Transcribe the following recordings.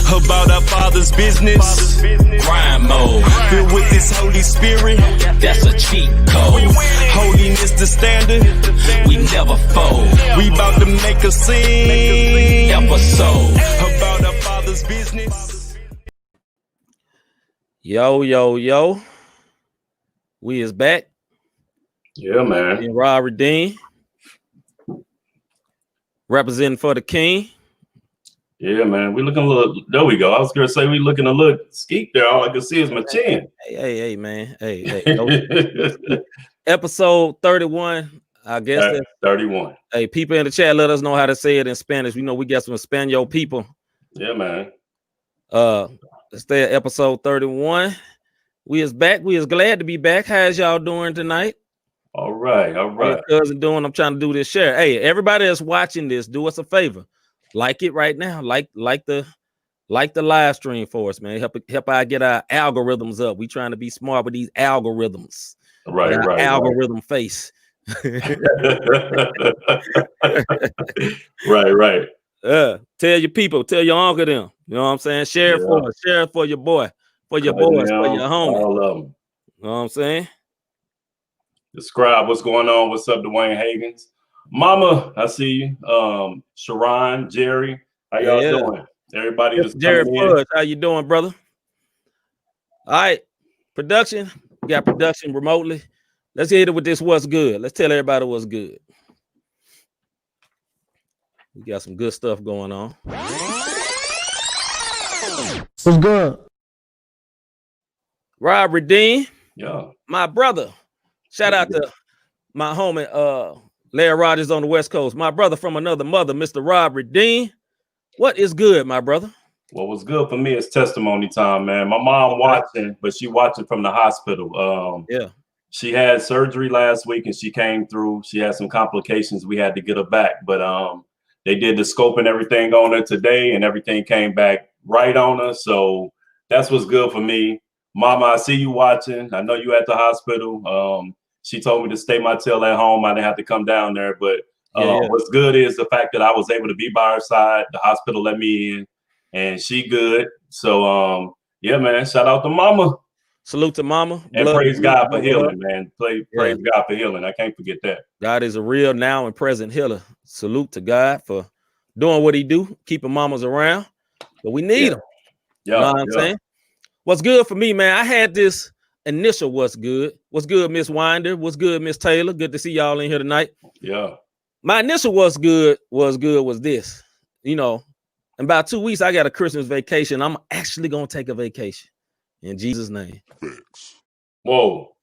about our Father's business. Grind mode, filled with this Holy Spirit. That's a cheat code. Holiness the standard. We never fold. We about to make a scene episode about our Father's business. Yo. We is back. Yeah, man. And Rob Redeem. Representing for the King. Yeah, man. We looking a little. There we go. I was gonna say we looking a little skeet there. All I can see is my chin. Hey, man. Hey. Episode 31. I guess that's 31. Hey, people in the chat, let us know how to say it in Spanish. We know we got some Espanol people. Yeah, man. Let's stay at episode 31. We is back. We is glad to be back. How's y'all doing tonight? All right. Cousin doing. I'm trying to do this share. Hey, everybody that's watching this, do us a favor. Like it right now. Like the live stream for us, man. Help I get our algorithms up. We trying to be smart with these algorithms. Right. Algorithm face. right. Tell your people, tell your uncle them. You know what I'm saying? Share it for us. Share it for your boy, for your boys, for your homie. All of them. You know what I'm saying? Describe what's going on. What's up, Dwayne Hagens? Mama, I see you. Sharon, Jerry, how y'all doing? Everybody that's Jerry Fudge, how you doing, brother? All right, production. We got production remotely. Let's hit it with this. What's good? Let's tell everybody what's good. We got some good stuff going on. What's good? Rob Redeem. Yeah. My brother. Shout out to my homie, Larry Rogers on the West Coast. My brother from another mother, Mr. Rob Redeem. What is good, my brother? What was good for me is testimony time, man. My mom watching, but she watching from the hospital. She had surgery last week and she came through. She had some complications. We had to get her back, but they did the scope and everything on her today and everything came back right on her. So that's what's good for me. Mama, I see you watching. I know you at the hospital. She told me to stay my tail at home. I didn't have to come down there, but what's good is the fact that I was able to be by her side. The hospital let me in and she good. So, yeah, man, shout out to Mama. Salute to Mama. And praise God for healing, man. Praise God for healing. I can't forget that. God is a real now and present healer. Salute to God for doing what he do, keeping mamas around. But we need them. You know what I'm saying? What's good for me, man? I had this initial what's good. What's good, Miss Winder? What's good, Miss Taylor? Good to see y'all in here tonight. Yeah. My initial was this. You know, in about 2 weeks, I got a Christmas vacation. I'm actually gonna take a vacation in Jesus' name. Whoa.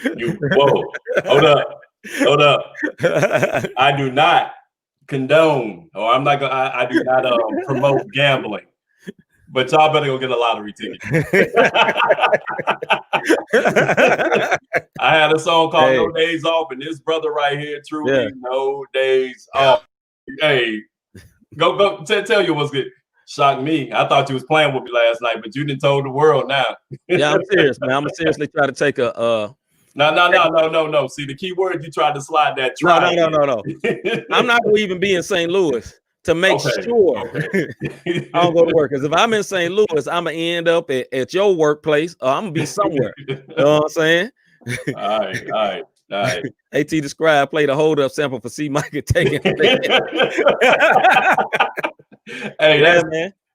Hold up. I do not condone, or I'm not gonna I do not promote gambling. But y'all better go get a lottery ticket. I had a song called No Days Off, and this brother right here, truly No Days Off. Hey, go tell you what's good. Shocked me. I thought you was playing with me last night, but you didn't told the world now. Yeah, I'm serious, man. I'm gonna seriously try to take a No. See, the key word you tried to slide that try. No. I'm not gonna even be in St. Louis to make sure I don't go to work. Because if I'm in St. Louis, I'm gonna end up at your workplace, or I'm gonna be somewhere. You know what I'm saying? All right. AT Describe played a hold up sample for C Mike and taking. Hey,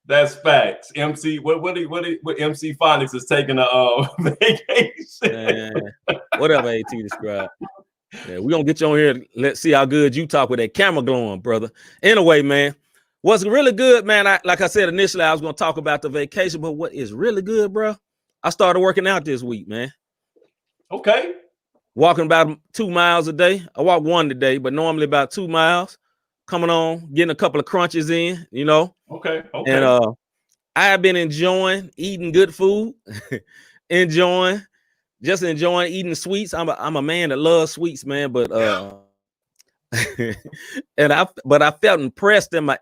that's facts. MC, what MC Phonics is taking a vacation. Whatever AT Describe. Yeah, we're gonna get you on here. Let's see how good you talk with that camera glowing, brother. Anyway, man, what's really good, man? Like I said initially, I was gonna talk about the vacation, but what is really good, bro? I started working out this week, man. Okay. Walking about 2 miles a day. I walk 1 today, but normally about 2 miles. Coming on, getting a couple of crunches in, you know. Okay. And I have been enjoying eating good food, enjoying eating sweets. I'm a man that loves sweets, man. But I felt impressed in my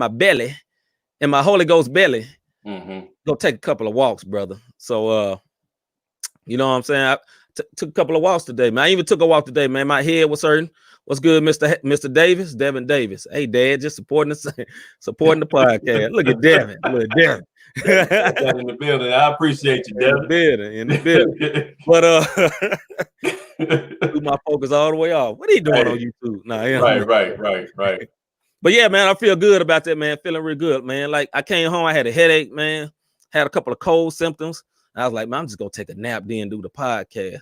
belly, in my Holy Ghost belly. Go take a couple of walks, brother. So you know what I'm saying? I took a couple of walks today, man. I even took a walk today, man. My head was hurting. What's good, Mr. Davis? Devin Davis. Hey, Dad, just supporting the podcast. Look at Devin. Look at Devin. In the building. I appreciate you, Devin. In the building. But threw my focus all the way off. What are you doing on YouTube? Right. But yeah, man, I feel good about that, man. Feeling real good, man. Like I came home, I had a headache, man. Had a couple of cold symptoms. I was like, man, I'm just gonna take a nap, then do the podcast.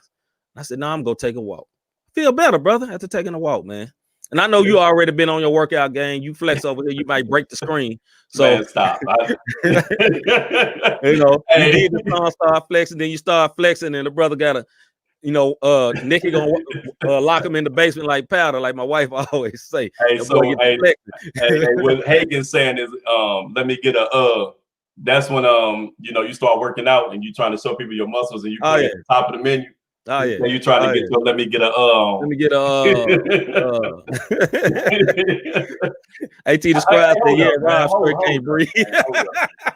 I said, no, I'm gonna take a walk. Feel better, brother, after taking a walk, man. And I know you already been on your workout game. You flex over there, you might break the screen. So man, stop. You need to start flexing, then you start flexing, and the brother gotta, Nicky gonna lock him in the basement like powder, like my wife always say. What Hagen's saying is, let me get that's when you start working out and you trying to show people your muscles and you at the top of the menu. Oh yeah, you trying to get to let me get a AT described that. Yeah, Rob straight can't breathe.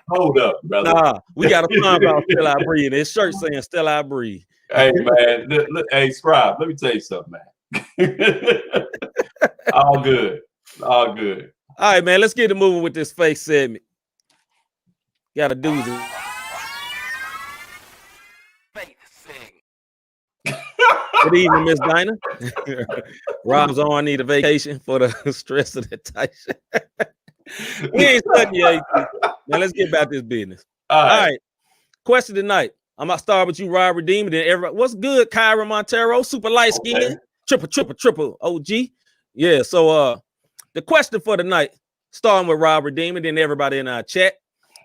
Hold up, brother. Nah, we got a song about Still I Breathe. His shirt saying Still I Breathe. Hey man, hey Scribe, let me tell you something, man. All good. All right, man. Let's get it moving with this fake segment. Got a doozy. Good evening, Miss Dinah. Rob's on. I need a vacation for the stress of the tight shit. We ain't studying you, AT. Now let's get about this business. All right. Question tonight. I'm gonna start with you, Rob Redeemer. Then everybody, what's good, Kyra Montero, super light skin, triple OG. Yeah. So the question for tonight, starting with Rob Redeemer, then everybody in our chat.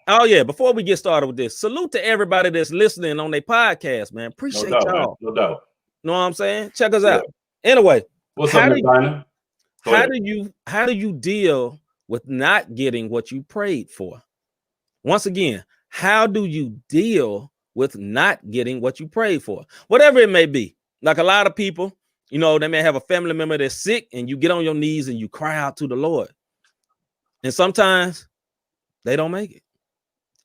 Oh yeah, before we get started with this, salute to everybody that's listening on their podcast, man. Appreciate y'all. No doubt. Know what I'm saying? Check us out. Anyway, what's up, Briana? How do you deal with not getting what you prayed for? Once again, how do you deal with not getting what you prayed for? Whatever it may be. Like a lot of people, they may have a family member that's sick and you get on your knees and you cry out to the Lord. And sometimes they don't make it.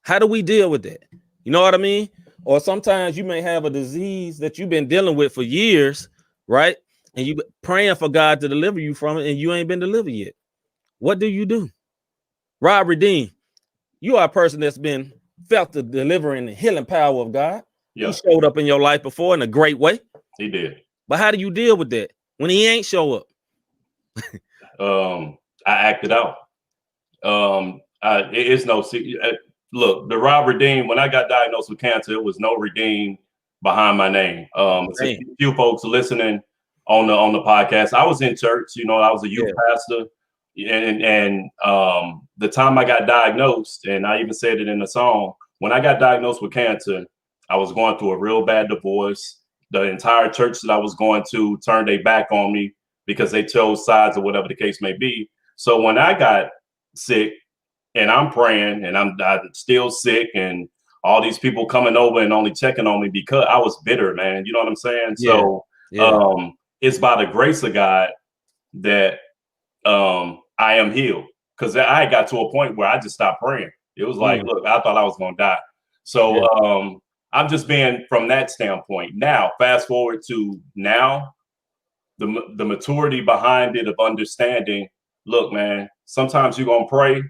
How do we deal with that? You know what I mean? Or sometimes you may have a disease that you've been dealing with for years, right? And you praying for God to deliver you from it and you ain't been delivered yet. What do? Rob Redeem, you are a person that's been felt the delivering and healing power of God. Yeah. He showed up in your life before in a great way. He did. But how do you deal with that when he ain't show up? I acted out. It's no secret. Look, the Rob Redeem, when I got diagnosed with cancer, it was no Redeem behind my name. A few folks listening on the podcast. I was in church, I was a youth pastor. And the time I got diagnosed, and I even said it in the song, when I got diagnosed with cancer, I was going through a real bad divorce. The entire church that I was going to turned their back on me because they chose sides or whatever the case may be. So when I got sick, and I'm praying and I'm still sick and all these people coming over and only checking on me because I was bitter, man. You know what I'm saying? Yeah. So it's by the grace of God that I am healed, because I got to a point where I just stopped praying. It was like, look, I thought I was going to die. So I'm just being from that standpoint. Now, fast forward to now, the maturity behind it of understanding, look, man, sometimes you're going to pray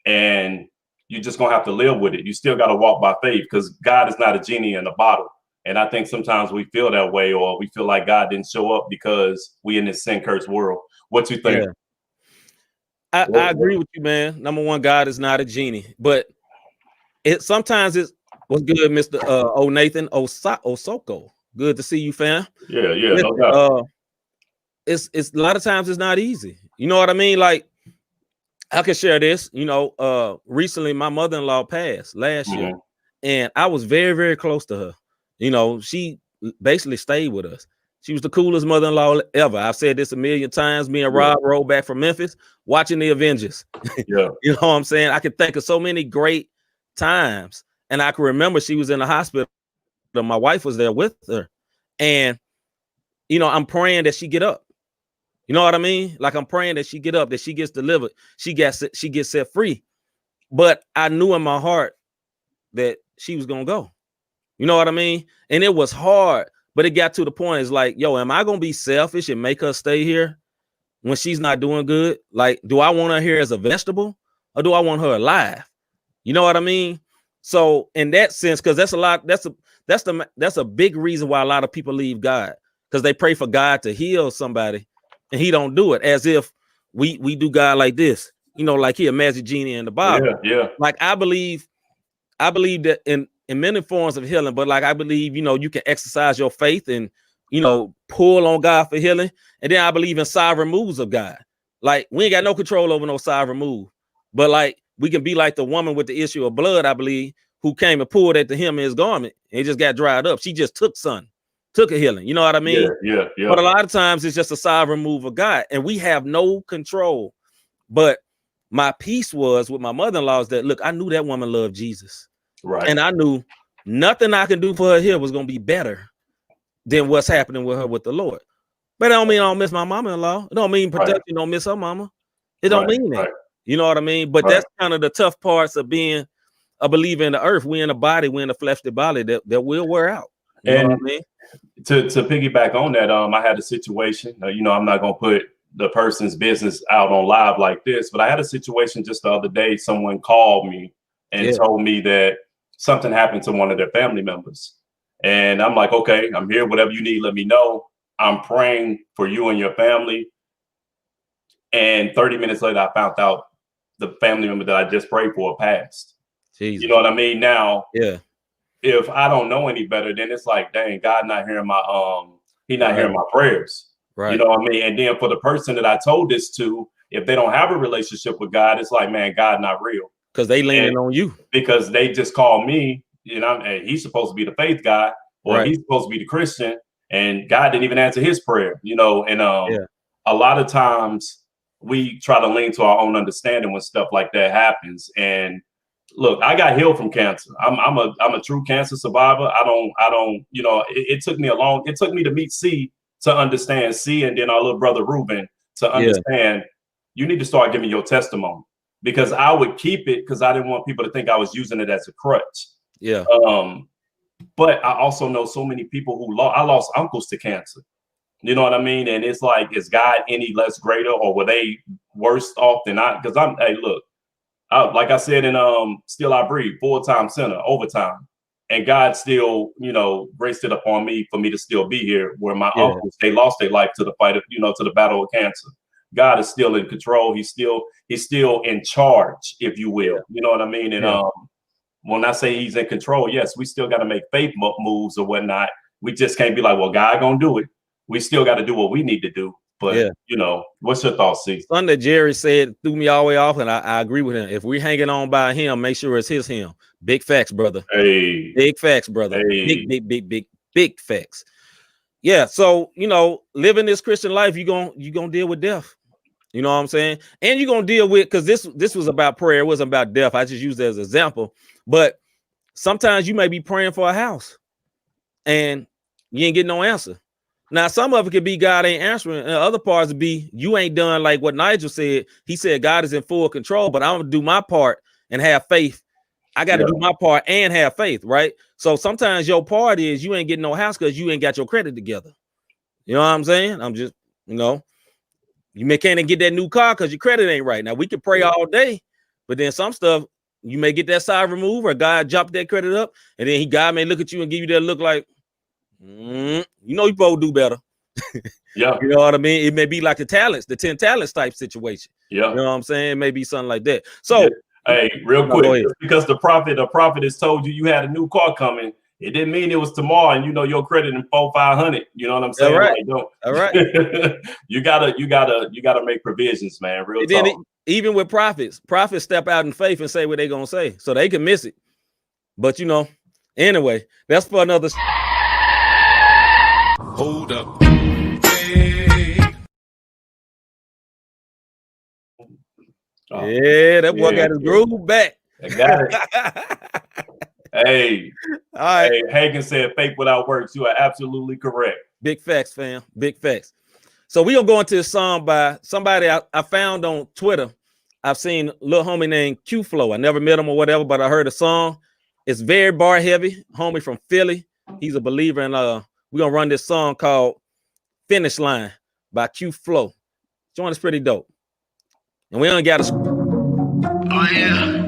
and you're just going to have to live with it. You still got to walk by faith, because God is not a genie in a bottle. And I think sometimes we feel that way, or we feel like God didn't show up because we in this sin-cursed world. What you think? Yeah. I agree with you, man. Number one, God is not a genie, but sometimes it's what's good, Mr. Nathan Osoko. Good to see you, fam. Yeah, no doubt. It's a lot of times it's not easy. You know what I mean? Like, I can share this. Recently my mother-in-law passed last year, and I was very, very close to her. She basically stayed with us. She was the coolest mother-in-law ever. I've said this a million times. Me and Rob rode back from Memphis watching the Avengers. Yeah. You know what I'm saying? I can think of so many great times. And I can remember she was in the hospital. My wife was there with her. And, I'm praying that she get up. You know what I mean? Like, I'm praying that she get up, that she gets delivered. She gets set free. But I knew in my heart that she was going to go. You know what I mean? And it was hard. But it got to the point, it's like, yo, am I going to be selfish and make her stay here when she's not doing good? Like, do I want her here as a vegetable or do I want her alive? You know what I mean? So in that sense, because that's a big reason why a lot of people leave God, because they pray for God to heal somebody and he don't do it, as if we do God like this, you know, like he a magic genie in the bottle. Yeah. Like I believe that in many forms of healing, but like I believe, you know, you can exercise your faith and, you know, pull on God for healing. And then I believe in sovereign moves of God. Like we ain't got no control over no sovereign move, but like we can be like the woman with the issue of blood, I believe, who came and pulled at the hem of his garment and it just got dried up. She just took a healing. You know what I mean? Yeah. But a lot of times it's just a sovereign move of God and we have no control. But my peace was with my mother-in-law is that, look, I knew that woman loved Jesus. Right. And I knew nothing I can do for her here was going to be better than what's happening with her with the Lord. But it don't mean I don't miss my mama-in-law. It don't mean production don't miss her mama. It don't mean that. Right. You know what I mean? But that's kind of the tough parts of being a believer in the earth. We're in a body, we're in a fleshly body that will wear out. You know what I mean? To piggyback on that, I had a situation. You know, I'm not gonna put the person's business out on live like this, but I had a situation just the other day. Someone called me and told me that something happened to one of their family members. And I'm like, okay, I'm here. Whatever you need, let me know. I'm praying for you and your family. And 30 minutes later, I found out the family member that I just prayed for passed. Jesus. You know what I mean? Now, yeah. If I don't know any better, then it's like, dang, God not hearing my he not hearing my prayers. Right. You know what I mean? And then for the person that I told this to, if they don't have a relationship with God, it's like, man, God not real. Because they leaning on you. Because they just call me, you know, and he's supposed to be the faith guy, or he's supposed to be the Christian, and God didn't even answer his prayer, you know. And a lot of times we try to lean to our own understanding when stuff like that happens. And look, I got healed from cancer. I'm a true cancer survivor. I don't, you know, it took me to meet C to understand C, and then our little brother Ruben to understand you need to start giving your testimony, because I would keep it because I didn't want people to think I was using it as a crutch. Yeah. But I also know so many people who I lost uncles to cancer. You know what I mean? And it's like, is God any less greater, or were they worse off than I? Because hey, look. Like I said in Still I Breathe, full-time center, overtime. And God still, you know, graced it upon me for me to still be here, where my uncles, they lost their life to the fight of, you know, to the battle of cancer. God is still in control. He's still in charge, if you will. You know what I mean? And when I say he's in control, yes, we still got to make faith moves or whatnot. We just can't be like, well, God gonna do it. We still got to do what we need to do. But, you know, what's your thoughts, C? Something that Jerry said threw me all the way off, and I agree with him. If we're hanging on by him, make sure it's him. Big facts, brother. Hey. Big facts, brother. Hey. Big facts. Yeah, so, you know, living this Christian life, you're gonna deal with death. You know what I'm saying? And you're gonna deal with, because this was about prayer. It wasn't about death. I just used it as an example. But sometimes you may be praying for a house and you ain't getting no answer. Now, some of it could be God ain't answering, and other parts would be you ain't done like what Nigel said. He said God is in full control, but I'm gonna do my part and have faith. I got to do my part and have faith, right? So sometimes your part is you ain't getting no house because you ain't got your credit together. You know what I'm saying? I'm just, you know, you can't get that new car because your credit ain't right. Now we can pray all day, but then some stuff you may get that side removed, or God jump that credit up, and then God may look at you and give you that look like, you know, you both do better. Yeah. You know what I mean? It may be like the 10 talents type situation. Yeah. You know what I'm saying? It may be something like that. So, hey, real quick, just because the prophet has told you had a new car coming, it didn't mean it was tomorrow, and you know your credit in 400-500. You know what I'm saying? All right. Like, all right. you gotta make provisions, man. Real talk. Even with prophets step out in faith and say what they're gonna say, so they can miss it. But you know, anyway, that's for another. Hold up. Hey. Yeah, that boy got his groove back. I got it. Hey, all right. Hey, Hagen said faith without works. You are absolutely correct. Big facts, fam. Big facts. So we gonna go into a song by somebody I found on Twitter. I've seen a little homie named Q-Flo. I never met him or whatever, but I heard a song. It's very bar heavy. Homie from Philly. He's a believer, and we're gonna run this song called Finish Line by Q-Flo. Joint is pretty dope. And we only got a. Oh yeah.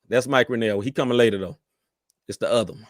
That's Mike Renell. He coming later though. It's the other one.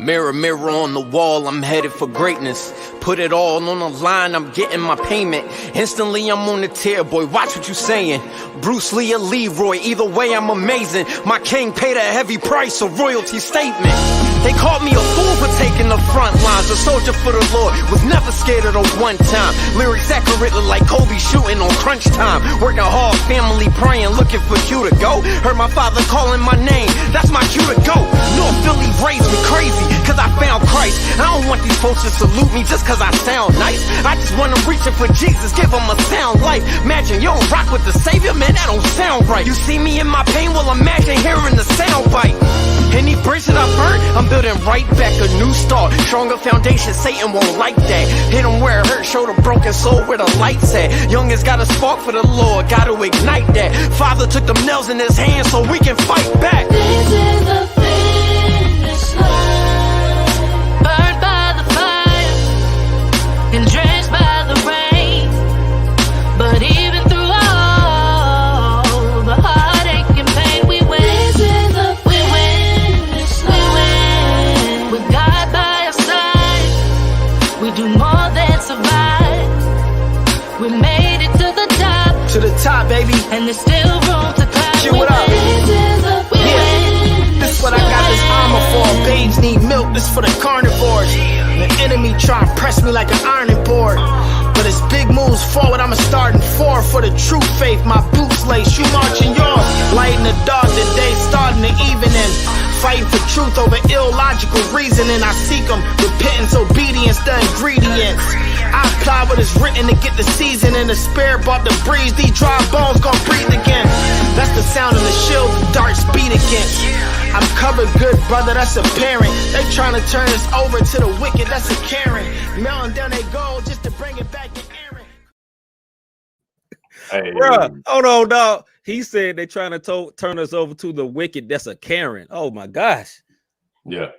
Mirror, mirror on the wall, I'm headed for greatness. Put it all on the line, I'm getting my payment. Instantly, I'm on the tier, boy, watch what you saying. Bruce Lee or Leroy, either way, I'm amazing. My king paid a heavy price, a royalty statement. They called me a fool for taking the front lines. A soldier for the Lord, was never scared of the one time. Lyrics accurate like Kobe shooting on crunch time. Working hard, family praying, looking for Q to go. Heard my father calling my name, that's my cue to go. North Philly raised me crazy, cause I found Christ. I don't want these folks to salute me just cause I sound nice. I just want them reaching for Jesus, give them a sound life. Imagine you don't rock with the Savior, man, that don't sound right. You see me in my pain, well imagine hearing the sound bite. Any bridge that I burnt, I'm building right back, a new start. Stronger foundation, Satan won't like that. Hit him where it hurt, show the broken soul where the light's at. Youngins got a spark for the Lord, gotta ignite that. Father took them nails in his hands so we can fight back. This is the finish line. Burned by the fire and drenched by the rain. But even through all the heartache and pain, we win. This is the finish line. With God by our side, we do more than survive. We made it to the top. To the top, baby. And there's still room to climb. Cheer it up. This is what I got this armor for. Babes need milk, this for the carnivores. The enemy try to press me like an ironing board. But as big moves forward, I'm a starting four for the true faith. My boots lace, you marching yours. Light in the dark, the day starting the evening. Fighting for truth over illogical reasoning. I seek them, repentance, obedience, the ingredients. I apply what is written to get the season. And the spirit brought the breeze. These dry bones gon' breathe again. That's the sound of the shield the darts beat against. I'm covered good, brother, that's apparent. They trying to turn us over to the wicked, that's a Karen. Melting down their gold just to bring it back to Aaron. Hey. Bruh, hold on, dog. He said they trying to turn us over to the wicked. That's a Karen. Oh my gosh. Yeah.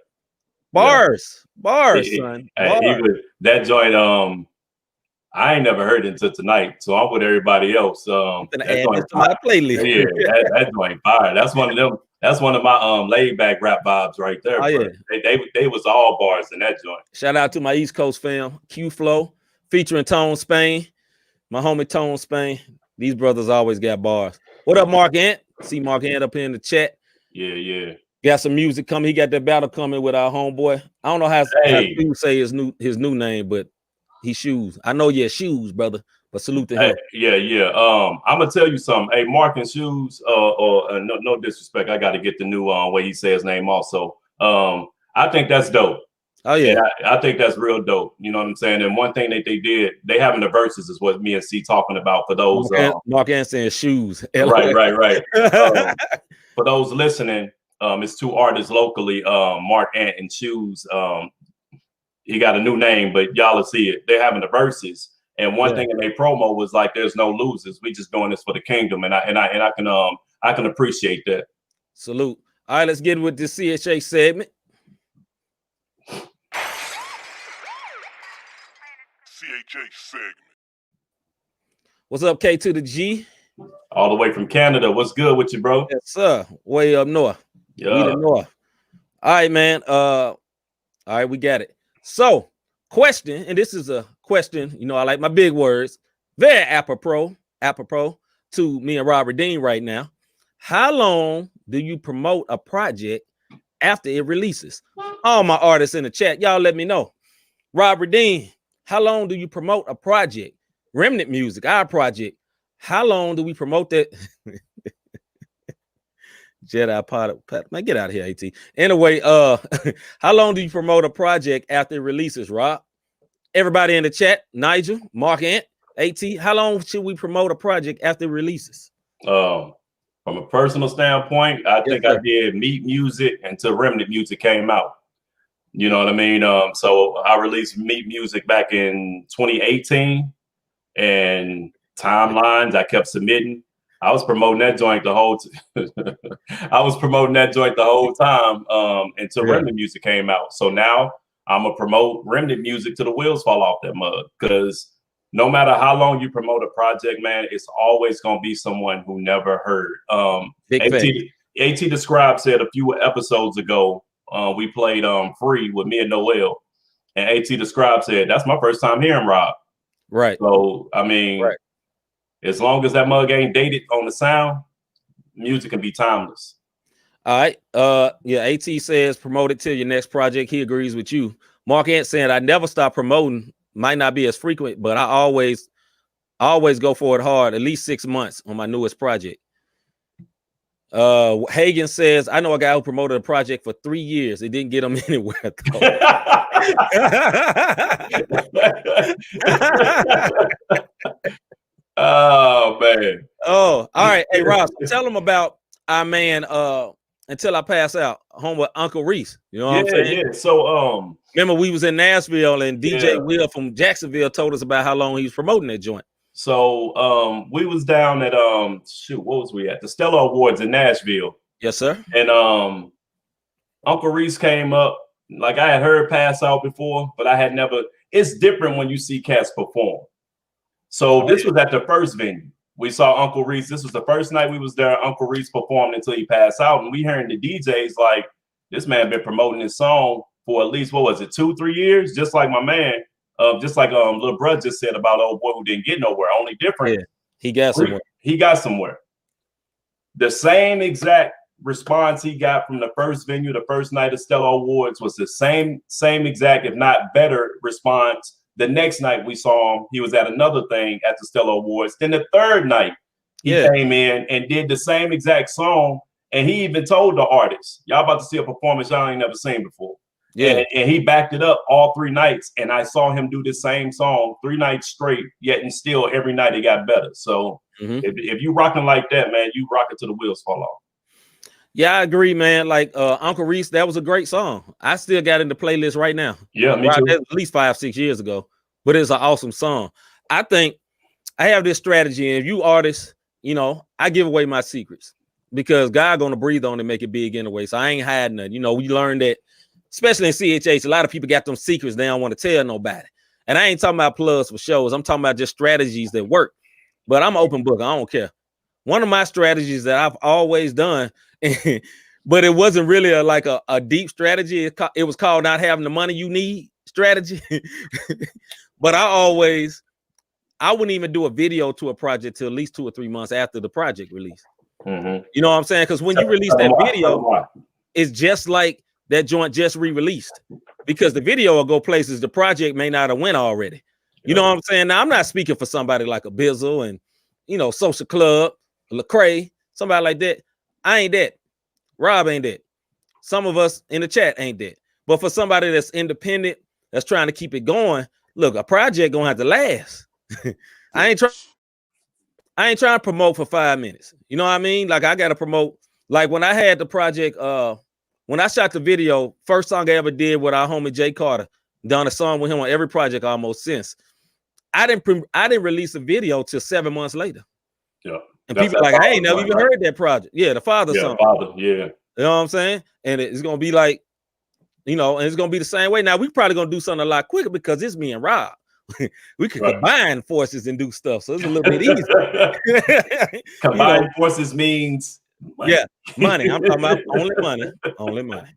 Bars, son. Hey, Bars. That joint, I ain't never heard it until tonight, so I'm with everybody else. I'm gonna add this to my playlist. Yeah, that joint fire. That's one of them. That's one of my laid back rap vibes right there. Oh, yeah. They was all bars in that joint. Shout out to my East Coast fam, Q-Flo, featuring Tone Spain, my homie Tone Spain. These brothers always got bars. What up, Mark Ant? See Mark Ant up here in the chat. Yeah. Got some music coming. He got that battle coming with our homeboy. I don't know how to say his new name, but he Shoes. I know your Shoes, brother. But salute to him. Yeah. I'm gonna tell you something. Hey, Mark and Shoes. No disrespect. I got to get the new way he says his name. Also, I think that's dope. Oh yeah, I think that's real dope. You know what I'm saying? And one thing that they did, they having the verses is what me and C talking about for those. Mark Anson Shoes. Right. For those listening, it's two artists locally, Mark Ant and Shoes. He got a new name, but y'all will see it. They're having the verses. And one thing in their promo was like, "There's no losers. We just doing this for the kingdom." And I can appreciate that. Salute. All right, let's get with this CHH segment. CHH segment. What's up, K to the G? All the way from Canada. What's good with you, bro? Yes, sir. Way up north. Yeah. We the north. All right, man. All right, we got it. So, question, and this is a question, you know, I like my big words, very apropos to me and Robert Dean right now. How long do you promote a project after it releases? All my artists in the chat, y'all let me know. Robert Dean, how long do you promote a project? Remnant Music, our project. How long do we promote that? Jedi Potter, man, get out of here, AT. Anyway, how long do you promote a project after it releases, Rob? Everybody in the chat, Nigel, Mark Ant, AT, how long should we promote a project after it releases? From a personal standpoint, I think I did Meat Music until Remnant Music came out. You know what I mean? So I released Meat Music back in 2018. and timelines. I kept submitting. I was promoting that joint the whole time until Remnant music came out. So now I'm gonna promote Remnant music till the wheels fall off that mug, because no matter how long you promote a project, man, it's always gonna be someone who never heard. AT Describe said a few episodes ago, we played Free with me and Noel, and AT Describe said that's my first time hearing Rob. Right. So I mean, as long as that mug ain't dated on the sound, music can be timeless. All right. Yeah, AT says promote it till your next project. He agrees with you. Mark Ant saying I never stop promoting. Might not be as frequent, but I always go for it hard, at least 6 months on my newest project. Hagen says I know a guy who promoted a project for 3 years. It didn't get him anywhere. Oh man. Oh, all right. Hey Ross, tell them about our man Until I Pass Out, home with Uncle Reese. You know what I'm saying? Yeah. So remember we was in Nashville and DJ Will from Jacksonville told us about how long he was promoting that joint. So we was down at what was we at? The Stella Awards in Nashville. Yes, sir. And Uncle Reese came up. Like I had heard Pass Out before, but I had never. It's different when you see cats perform. So this was at the first venue. We saw Uncle Reese. This was the first night we was there. Uncle Reese performed until he passed out. And we hearing the DJs like, this man been promoting this song for at least, what was it, 2-3 years? Just like my man, just like little brother just said about old boy who didn't get nowhere. Only different. Yeah, he got somewhere. He got somewhere. The same exact response he got from the first venue, the first night of Stella Awards, was the same exact, if not better, response. The next night we saw him, he was at another thing at the Stella Awards. Then the third night, he came in and did the same exact song. And he even told the artist, y'all about to see a performance y'all ain't never seen before. Yeah. And he backed it up all 3 nights. And I saw him do the same song 3 nights straight, yet and still every night it got better. So if you rocking like that, man, you rock it till the wheels fall off. Yeah, I agree, man. Like Uncle Reese, that was a great song. I still got in the playlist right now. Yeah, me too. At least 5-6 years ago, but it's an awesome song. I think I have this strategy, and if you artists, you know, I give away my secrets because God gonna breathe on it and make it big anyway. So I ain't hiding nothing. You know, we learned that, especially in CHH, a lot of people got them secrets they don't want to tell nobody. And I ain't talking about plugs for shows. I'm talking about just strategies that work. But I'm an open book. I don't care. One of my strategies that I've always done, but it wasn't really a deep strategy. It was called not having the money you need strategy. But I wouldn't even do a video to a project till at least 2 or 3 months after the project release. You know what I'm saying? Because when you release that video, it's just like that joint just re-released, because the video will go places the project may not have went already. You know what I'm saying? Now I'm not speaking for somebody like a Bizzle and, you know, Social Club, Lecrae, somebody like that. I ain't that. Rob ain't that. Some of us in the chat ain't that. But for somebody that's independent, that's trying to keep it going, look, a project gonna have to last. I ain't trying to promote for 5 minutes. You know what I mean? Like I gotta promote. Like when I had the project, when I shot the video, first song I ever did with our homie Jay Carter, done a song with him on every project almost since. I didn't release a video till 7 months later. Yeah. And people like, I ain't never even heard that project. Yeah, the father song. You know what I'm saying? And it's gonna be like, you know, and it's gonna be the same way. Now we probably gonna do something a lot quicker because it's me and Rob. We could combine forces and do stuff, so it's a little bit easier. Combine forces means money. Money. I'm talking about only money.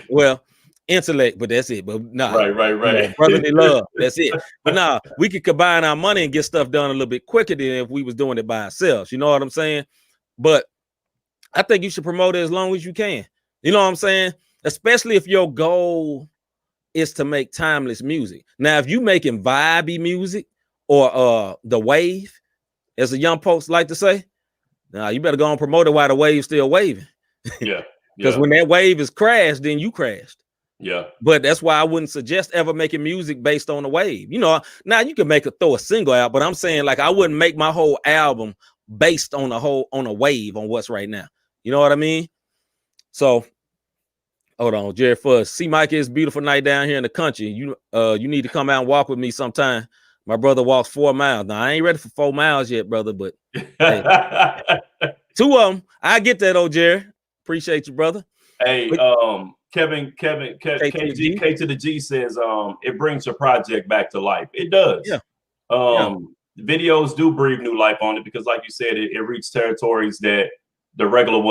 Well, intellect, but that's it. But nah, right. You know, brotherly love, that's it. But nah, we could combine our money and get stuff done a little bit quicker than if we was doing it by ourselves. You know what I'm saying? But I think you should promote it as long as you can. You know what I'm saying? Especially if your goal is to make timeless music. Now, if you making vibey music or the wave, as a young folks like to say, now you better go and promote it while the wave's still waving. Yeah. Because when that wave is crashed, then you crashed. Yeah. But that's why I wouldn't suggest ever making music based on the wave. You know, now you can throw a single out, but I'm saying like I wouldn't make my whole album based on a wave on what's right now. You know what I mean? So hold on, Jerry Fuzz. See, Mike, it's a beautiful night down here in the country. You need to come out and walk with me sometime. My brother walks 4 miles. Now I ain't ready for 4 miles yet, brother, but hey, 2 of them. I get that, old Jerry. Appreciate you, brother. Hey, Kevin, K to the G says, it brings your project back to life. It does. Yeah. Videos do breathe new life on it because, like you said, it reached territories that the regular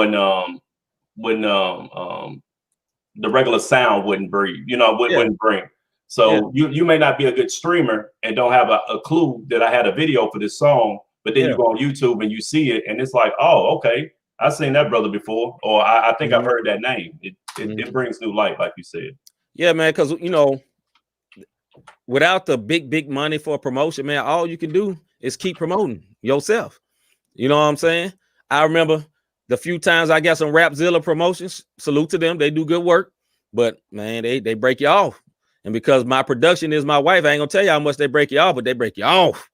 the regular sound wouldn't breathe. Wouldn't bring. So you may not be a good streamer and don't have a clue that I had a video for this song, but then you go on YouTube and you see it, and it's like, oh, okay, I've seen that brother before, or I think I've heard that name. It brings new life, like you said. Yeah, man, because without the big money for promotion, man, all you can do is keep promoting yourself. You know what I'm saying? I remember the few times I got some Rapzilla promotions. Salute to them, they do good work, but man, they break you off. And because my production is my wife, I ain't gonna tell you how much they break you off, but they break you off.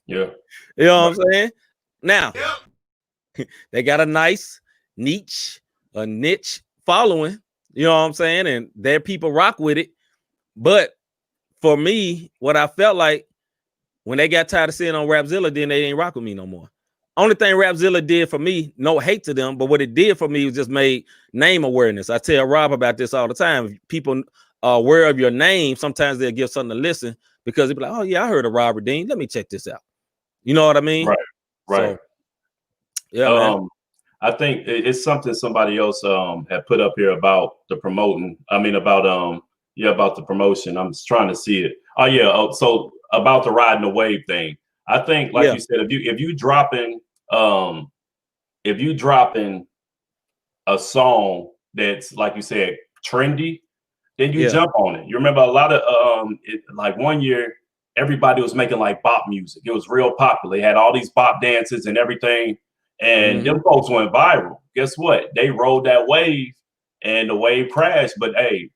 Yeah. You know what I'm saying? Now, they got a nice niche following, you know what I'm saying? And their people rock with it. But for me, what I felt like when they got tired of sitting on Rapzilla, then they ain't rock with me no more. Only thing Rapzilla did for me, no hate to them, but what it did for me was just made name awareness. I tell Rob about this all the time. If people are aware of your name, sometimes they'll give something to listen because they'll be like, oh yeah, I heard of Rob Dean. Let me check this out. You know what I mean? Right. So, yeah, man. I think it's something somebody else had put up here about the promoting. I mean, about the promotion. I'm just trying to see it. Oh yeah. So about the riding the wave thing. I think, like you said, if you dropping a song that's, like you said, trendy, then you jump on it. You remember a lot of like one year, everybody was making like bop music. It was real popular. They had all these bop dances and everything, and them folks went viral. Guess what? They rode that wave, and the wave crashed. But hey,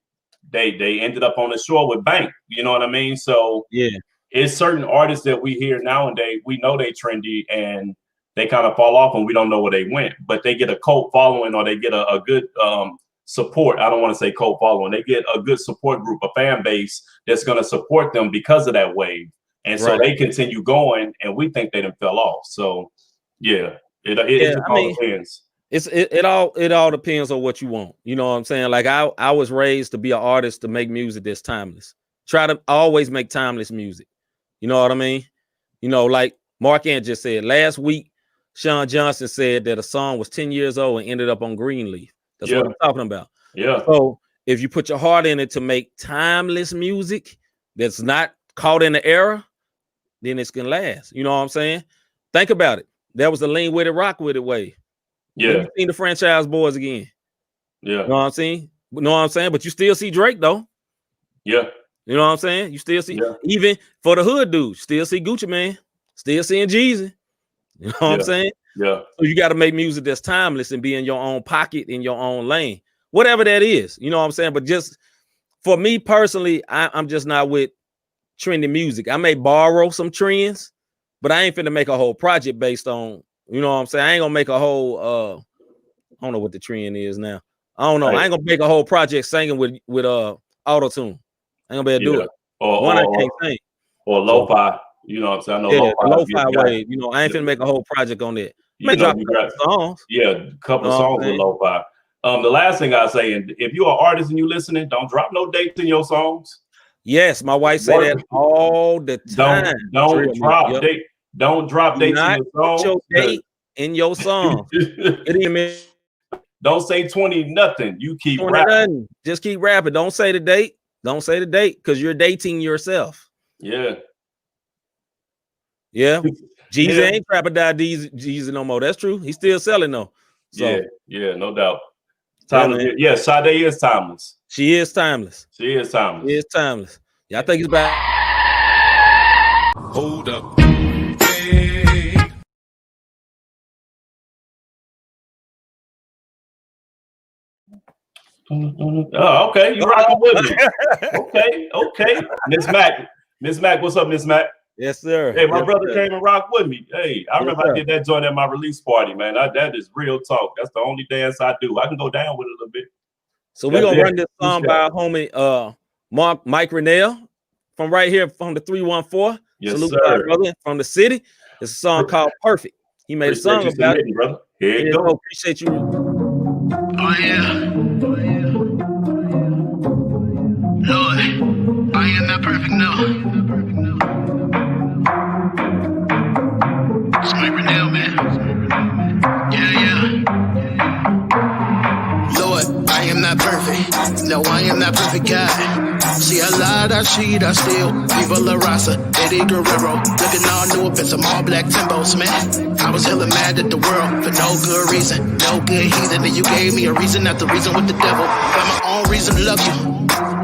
they ended up on the shore with Bank. You know what I mean? So it's certain artists that we hear nowadays. We know they trendy and they kind of fall off, and we don't know where they went. But they get a cult following, or they get a good support. I don't want to say cult following. They get a good support group, a fan base that's going to support them because of that wave. And so they continue going, and we think they done fell off. So it all depends. It all depends on what you want. You know what I'm saying? Like I was raised to be an artist, to make music that's timeless. Try to always make timeless music. You know what I mean? You know, like Mark Ant just said last week, Sean Johnson said that a song was 10 years old and ended up on Greenleaf. That's what I'm talking about. Yeah. So if you put your heart in it to make timeless music that's not caught in the era, then it's gonna last. You know what I'm saying? Think about it. That was the lean with it, rock with it wave. Yeah. You seen the Franchise Boys again. Yeah. You know what I'm saying? But you still see Drake though. Yeah. You know what I'm saying? You still see, even for the hood dudes, still see Gucci Man, still seeing Jeezy. You know what I'm saying? Yeah. So you got to make music that's timeless and be in your own pocket, in your own lane, whatever that is. You know what I'm saying? But just for me personally, I'm just not with trendy music. I may borrow some trends, but I ain't finna make a whole project based on, you know what I'm saying? I ain't gonna make a whole I don't know what the trend is now. I don't know. I ain't gonna make a whole project singing with auto-tune. I ain't gonna be able to do it. I can't sing. Or lo-fi. You know what I'm saying? I know lo-fi wave. You know, I ain't finna make a whole project on that. May drop a couple songs. Yeah, a couple songs with lo-fi. The last thing I say, and if you're an artist and you listening, don't drop no dates in your songs. Yes, my wife say that all the time. Don't drop date. Don't drop dates in your songs. Your date in your song. Don't say 20 nothing. You keep rapping. Nothing. Just keep rapping. Don't say the date. Don't say the date because you're dating yourself. Yeah. Yeah. Jeezy ain't trapping down Jeezy no more. That's true. He's still selling though. So yeah, no doubt. Timeless. Yeah, Sade is timeless. She is timeless. She is timeless. She is timeless. Yeah, I think it's back. Hold up. Oh, okay. You rocking with me. Okay. Miss Mac, what's up, Miss Mac? Yes, sir. Hey, my brother came and rocked with me. Hey, I remember I did that joint at my release party, man. That is real talk. That's the only dance I do. I can go down with it a little bit. So we're gonna run this song by our homie Mike Renell from right here from the 314. Yes, Salute sir. to our brother from the city. It's a song called Perfect. He made a song about it. Brother. Here you go. Appreciate you. Oh yeah. Lord, I am not perfect, no. It's my Renell, man. Yeah. Lord, I am not perfect. No, I am not perfect, God. See, I lied, I cheat, I steal. Viva La Raza, Eddie Guerrero. Looking all new up in some all black Timbos, man. I was hella mad at the world for no good reason. No good heathen, and you gave me a reason, not the reason with the devil. Got my own reason to love you.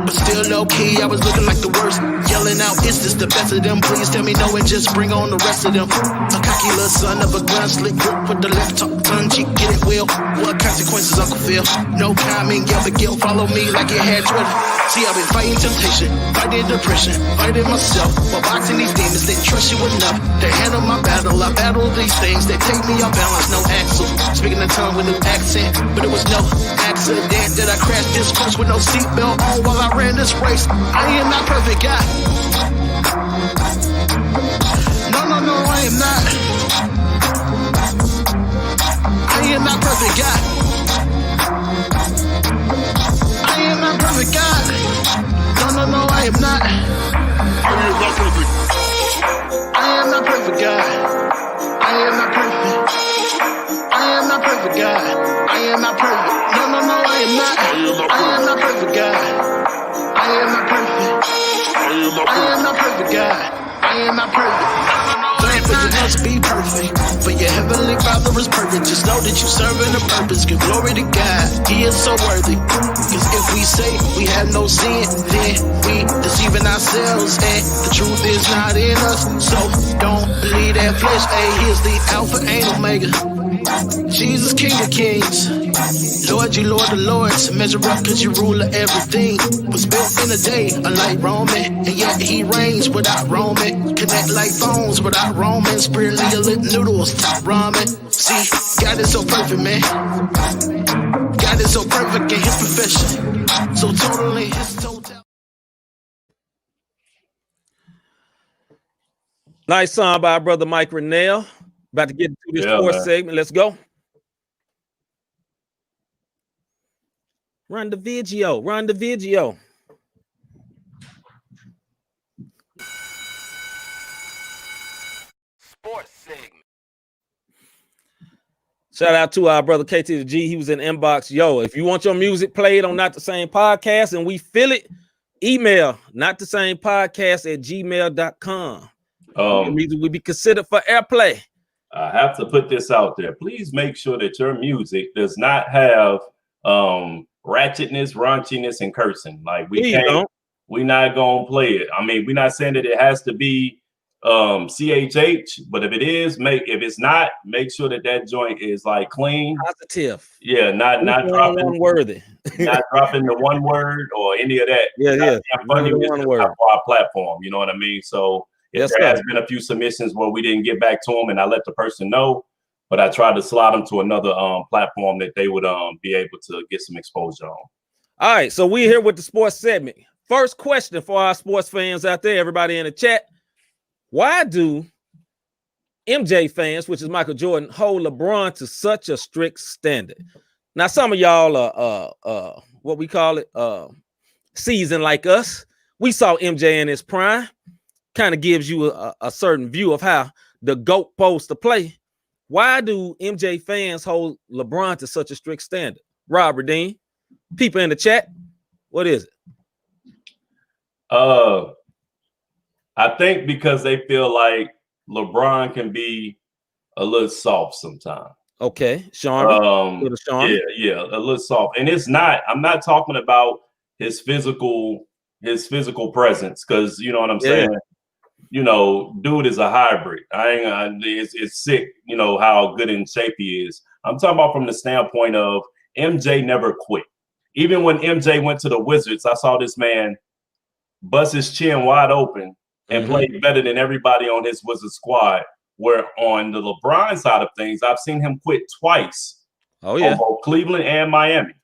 But still low key, I was looking like the worst. Yelling out, is this the best of them? Please tell me no and just bring on the rest of them. A cocky little son of a gun, slick grip with the left tongue cheek, get it well. What consequences, Uncle Phil? No comment, yell, but guilt, follow me like it had Twitter. See, I've been fighting temptation, fighting depression, fighting myself. While boxing these demons, they trust you enough to handle my battle. I battle these things, they take me off balance, no axle. Speaking the tongue with new accent, but it was no accident that I crashed this course with no seatbelt on while I ran this race. I am not perfect, God. No, I am not. I am not perfect, God. I am not perfect, God. No, I am not. I am not perfect. I am not perfect, God. I am not perfect. I am not perfect, God. I am not perfect. No, I am not. I am not perfect, God. I am not perfect. I am not perfect, God. I am not perfect. But you must be perfect. But your heavenly Father is perfect. Just know that you're serving a purpose. Give glory to God. He is so worthy. Cause if we say we have no sin, then we deceiving ourselves. And the truth is not in us. So don't believe that flesh. Hey, here's the Alpha and Omega. Jesus, King of Kings. Lord, you Lord of Lords. Measure up cause you ruler everything. Was built in a day, unlike Roman. And yet he reigns without Roman. Connect like phones without Roman. Spiritually lit noodles, top ramen. See, God is so perfect, man. God is so perfect in his profession. So totally his total. Nice song by our brother Mike Renell. About to get into this sports segment. Let's go. Run the video. Run the video. Sports segment. Shout out to our brother KT the G. He was in the inbox. Yo, if you want your music played on Not the Same Podcast and we feel it, email not the same podcast at gmail.com. Your music will be considered for airplay. I have to put this out there. Please make sure that your music does not have ratchetness, raunchiness, and cursing. Like we're not gonna play it. I mean, we're not saying that it has to be CHH, but if it is, if it's not, make sure that joint is like clean, positive. Yeah, not dropping one worthy, not dropping the one word or any of that. Yeah. Funny one word for our platform. You know what I mean? So if there has been a few submissions where we didn't get back to them, and I let the person know, but I tried to slide them to another platform that they would be able to get some exposure on. All right, so we're here with the sports segment. First question for our sports fans out there, everybody in the chat. Why do MJ fans, which is Michael Jordan, hold LeBron to such a strict standard? Now, some of y'all are what we call it, seasoned like us. We saw MJ in his prime. Kind of gives you a certain view of how the GOAT supposed to play. Why do MJ fans hold LeBron to such a strict standard? Robert Dean, people in the chat, what is it? I think because they feel like LeBron can be a little soft sometimes. Okay, Sean. Yeah, a little soft. And it's not. I'm not talking about his physical presence, because you know what I'm saying. You know, dude is a hybrid. It's sick. You know how good in shape he is. I'm talking about from the standpoint of MJ never quit. Even when MJ went to the Wizards, I saw this man bust his chin wide open and played better than everybody on his Wizards squad. Where on the LeBron side of things, I've seen him quit twice. Oh yeah, on both Cleveland and Miami.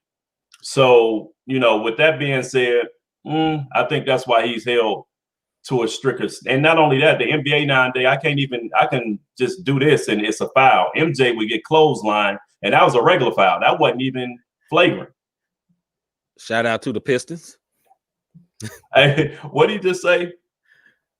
So, you know, with that being said, I think that's why he's held to a stricter. And not only that, the NBA nowadays, I can just do this and it's a foul. MJ would get clothesline, and that was a regular foul. That wasn't even flagrant. Shout out to the Pistons. Hey, what did you just say?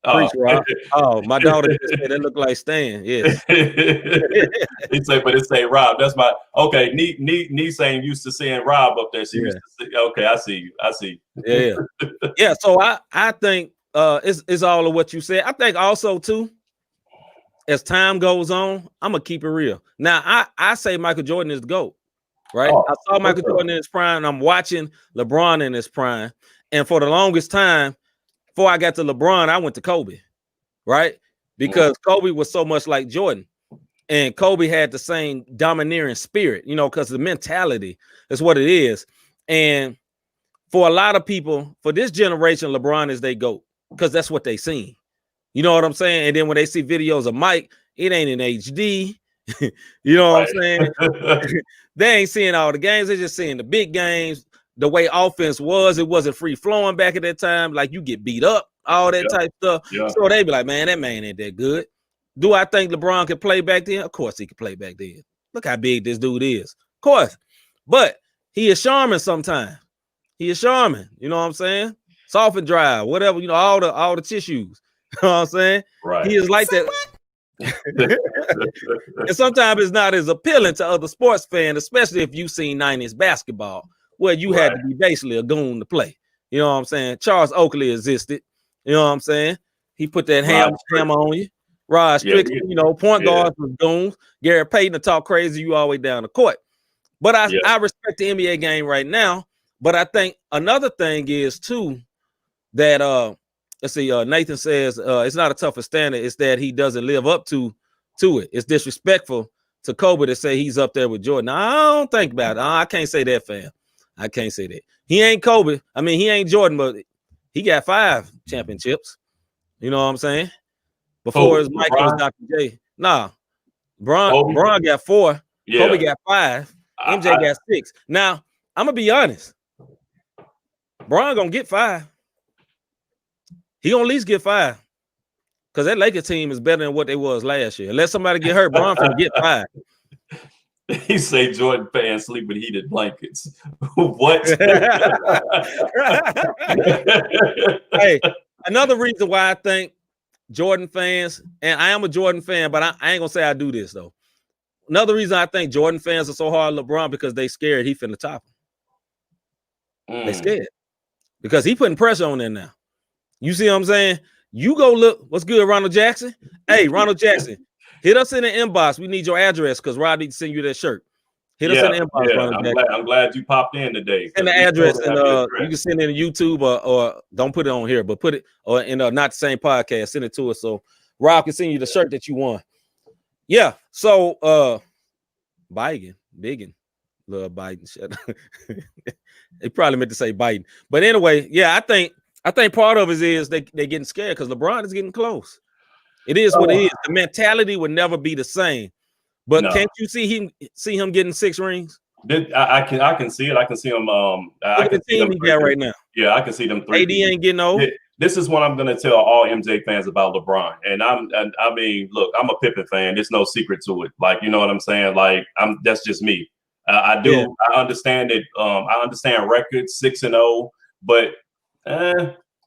Preach, Rob. Oh, my daughter just said it looked like Stan. Yes. He said, but it say Rob. That's my okay. Nee saying used to seeing Rob up there. She used to see, okay, I see you. I see you. Yeah. Yeah. So I think it's all of what you said. I think also too, as time goes on, I'm gonna keep it real. Now I say Michael Jordan is the GOAT, right? I saw Michael Jordan in his prime, and I'm watching LeBron in his prime. And for the longest time, before I got to LeBron, I went to Kobe, right? Because Kobe was so much like Jordan, and Kobe had the same domineering spirit, you know, because the mentality is what it is. And for a lot of people, for this generation, LeBron is they GOAT because that's what they seen. You know what I'm saying? And then when they see videos of Mike, it ain't in HD. You know what I'm saying? They ain't seeing all the games. They're just seeing the big games. The way offense was, it wasn't free flowing back at that time. Like you get beat up, all that type stuff. So they be like, man, that man ain't that good. Do I think LeBron could play back then? Of course he could play back then. Look how big this dude is. Of course. But he is charming sometimes. He is charming. You know what I'm saying? Soft and dry, whatever, you know, all the tissues. You know what I'm saying? Right. He is like that. And sometimes it's not as appealing to other sports fans, especially if you've seen 90s basketball, where you had to be basically a goon to play. You know what I'm saying? Charles Oakley existed. You know what I'm saying? He put that hammer on you. Rod Strickland, you know, point guards was goons. Gary Payton to talk crazy you all the way down the court. But I respect the NBA game right now. But I think another thing is too that let's see, Nathan says it's not a tougher standard, it's that he doesn't live up to it. It's disrespectful to Kobe to say he's up there with Jordan. Now, I don't think about it. I can't say that, fam. I can't say that. He ain't Kobe. I mean, he ain't Jordan, but he got 5 championships. You know what I'm saying? Before his Mike was Dr. J. Nah, Bron got 4. Yeah. Kobe got 5. MJ got 6. Now, I'm gonna be honest. Bron gonna get 5. He gonna at least get 5. Because that Lakers team is better than what they was last year. Unless somebody get hurt, Bron can get 5. He say Jordan fans sleep with heated blankets. What? Hey, another reason why I think Jordan fans, and I am a Jordan fan, but I ain't gonna say I do this though. Another reason I think Jordan fans are so hard on LeBron because they scared he finna top him. They scared because he putting pressure on there now. You see what I'm saying? You go look. What's good, Ronald Jackson? Hey, Ronald Jackson, hit us in the inbox. We need your address because Rod needs to send you that shirt. Hit us in the inbox, Ronald Jackson. I'm glad you popped in today. Send the address, and you can send it in YouTube or don't put it on here, but put it or in not the same podcast. Send it to us so Rob can send you the shirt that you want. Yeah. So Biden, Biggin, love Biden. They probably meant to say Biden, but anyway, yeah, I think part of it is they're getting scared because LeBron is getting close. It is what it is. The mentality would never be the same. But can't you see him getting 6 rings? I can see it. I can see him. Look at the team he got right now. Yeah, I can see them 3. AD ain't getting old. This is what I'm gonna tell all MJ fans about LeBron. And I mean, look, I'm a Pippen fan. There's no secret to it. Like, you know what I'm saying? Like, that's just me. I understand it. I understand records 6-0, but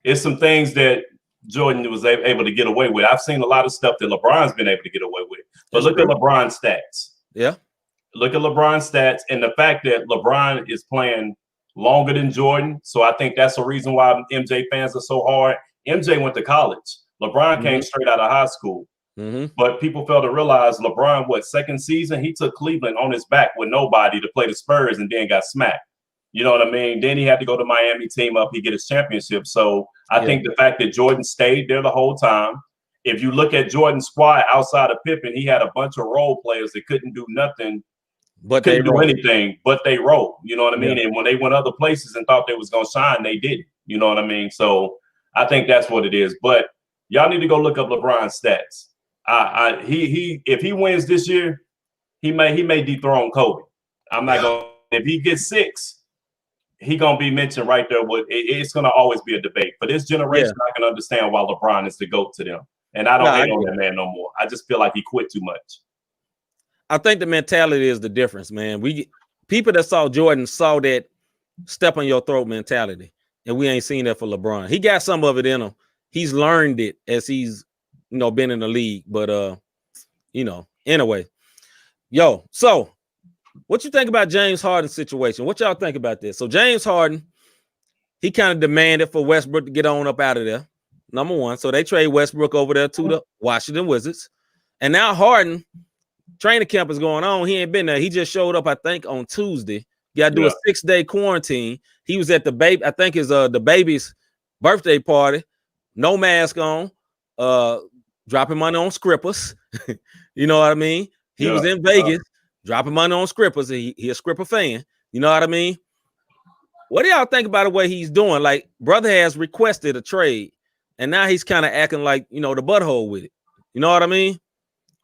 it's some things that Jordan was able to get away with. I've seen a lot of stuff that LeBron's been able to get away with. But look at LeBron's stats. Yeah. Look at LeBron's stats and the fact that LeBron is playing longer than Jordan. So I think that's the reason why MJ fans are so hard. MJ went to college. LeBron came straight out of high school. But people fail to realize LeBron, second season, he took Cleveland on his back with nobody to play the Spurs and then got smacked. You know what I mean? Then he had to go to Miami, team up, he get his championship. So I think the fact that Jordan stayed there the whole time, if you look at Jordan's squad outside of Pippen, he had a bunch of role players that couldn't do nothing, but couldn't do anything, but they rolled. You know what I mean? And when they went other places and thought they was going to shine, they didn't. You know what I mean? So I think that's what it is. But y'all need to go look up LeBron's stats. If he wins this year, he may dethrone Kobe. I'm not going. If he gets 6. he gonna be mentioned right there. It's gonna always be a debate. For this generation, I can understand why LeBron is the GOAT to them. And I don't hate on that man no more. I just feel like he quit too much. I think the mentality is the difference, man. People that saw Jordan saw that step on your throat mentality, and we ain't seen that for LeBron. He got some of it in him. He's learned it as he's been in the league. But anyway, so what you think about James Harden's situation? What y'all think about this? So James Harden, he kind of demanded for Westbrook to get on up out of there. Number one. So they trade Westbrook over there to the Washington Wizards. And now Harden, training camp is going on. He ain't been there. He just showed up, I think, on Tuesday. Got to do a 6-day quarantine. He was at the baby, I think it's the baby's birthday party. No mask on. Dropping money on Scrippers. You know what I mean? He was in Vegas. Dropping money on Scrippers. He a Scripper fan. You know what I mean? What do y'all think about the way he's doing? Like, brother has requested a trade, and now he's kind of acting like, the butthole with it. You know what I mean?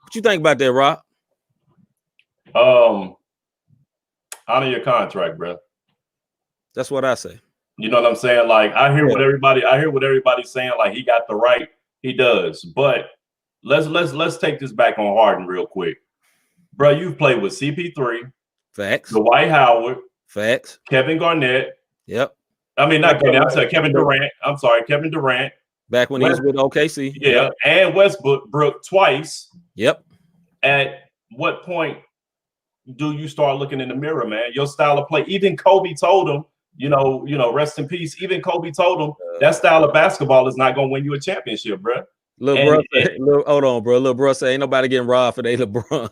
What you think about that, Rob? Honor your contract, bro. That's what I say. You know what I'm saying? Like, I hear what everybody's saying. Like, he got the right. He does. But let's take this back on Harden real quick. Bro, you've played with CP3. Facts. Dwight Howard. Facts. Kevin Garnett. Yep. I mean, not Garnett. I'm sorry, Kevin Durant. Kevin Durant. Back when he was with OKC. Yeah. And Westbrook twice. Yep. At what point do you start looking in the mirror, man? Your style of play. Even Kobe told him, rest in peace. Even Kobe told him that style of basketball is not going to win you a championship, bro. Hold on, bro. Little bro say ain't nobody getting robbed for they LeBron.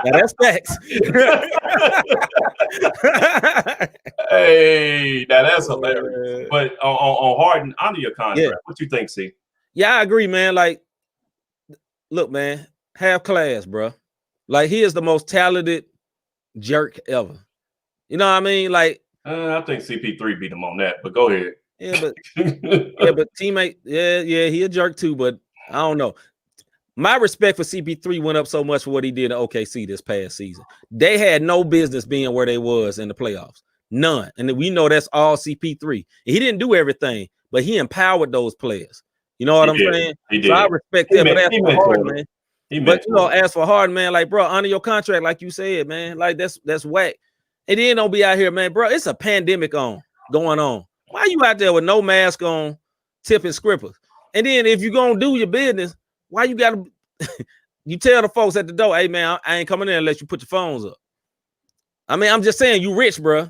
Now that's facts. Hey, now that's hilarious. But on Harden, honor your contract. Yeah. What you think, C? Yeah, I agree, man. Like, look, man, have class, bro. Like, he is the most talented jerk ever. You know what I mean? Like, I think CP3 beat him on that, but go ahead. Yeah, but teammate, he a jerk too, but I don't know. My respect for CP3 went up so much for what he did at OKC this past season. They had no business being where they was in the playoffs. None. And we know that's all CP3. He didn't do everything, but he empowered those players. You know what I'm saying? He did. So I respect that. But as for Harden, man. But as for Harden, man, like, bro, honor your contract, like you said, man. Like, that's whack. And then don't be out here, man, bro. It's a pandemic going on. Why you out there with no mask on, tipping Scrippers? And then if you're gonna do your business, why you gotta you tell the folks at the door, hey man, I ain't coming in unless you put your phones up. I mean, I'm just saying, you rich, bro.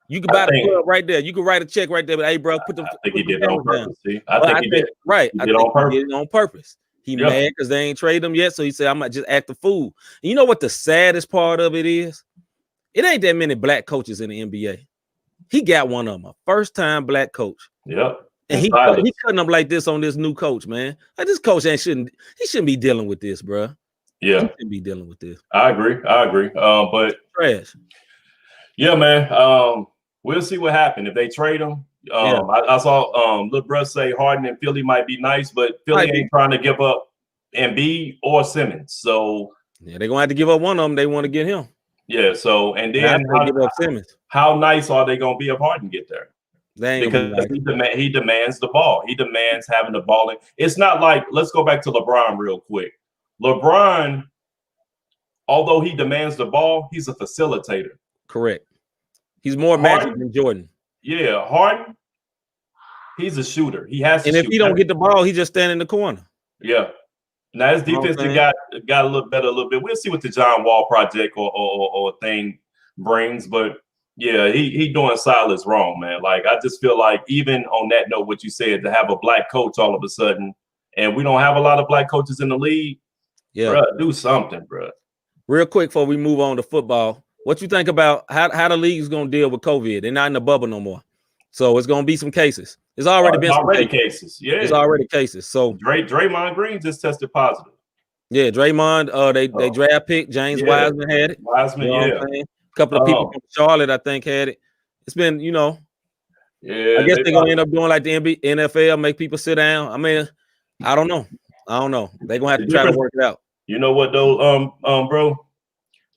You can buy the club right there. You can write a check right there. But hey, bro, I think he did it on purpose. I think he did it on purpose. He mad because they ain't traded him yet, so he said, I might just act the fool. And you know what the saddest part of it is? It ain't that many black coaches in the NBA. He got one of them, a first-time black coach. Yep. And he cutting up like this on this new coach, man. Like, this coach shouldn't be dealing with this, bro. Yeah. He shouldn't be dealing with this. I agree. But trash. Yeah, man. We'll see what happens if they trade him. I saw Lil Bruh say Harden and Philly might be nice, but Philly ain't trying to give up Embiid or Simmons. So yeah, they're gonna have to give up one of them. They want to get him. Yeah. So and then how nice are they gonna be if Harden get there? Because he demands the ball. He demands having the ball. It's not like, let's go back to LeBron real quick. LeBron, although he demands the ball, he's a facilitator. Correct. He's more magic than Jordan. Yeah, Harden, he's a shooter. He has to and if he don't get the ball, he just stand in the corner. Yeah. Now his defense got a little better a little bit. We'll see what the John Wall project or thing brings, but yeah, he doing Silas wrong, man. Like, I just feel like, even on that note, what you said, to have a black coach all of a sudden, and we don't have a lot of black coaches in the league. Yeah, bruh, do something, bro. Real quick before we move on to football, what you think about how the league is going to deal with COVID? They're not in the bubble no more, so it's going to be some cases. It's already been some cases. Yeah, it's already cases. So Draymond Green just tested positive. Yeah, Draymond. They draft pick James Wiseman had it. Wiseman, you know a couple of people from Charlotte, I think, had it. It's been, I guess they're gonna end up doing like the NFL, make people sit down. I mean, I don't know. They're gonna have to try to work it out. You know what though, bro?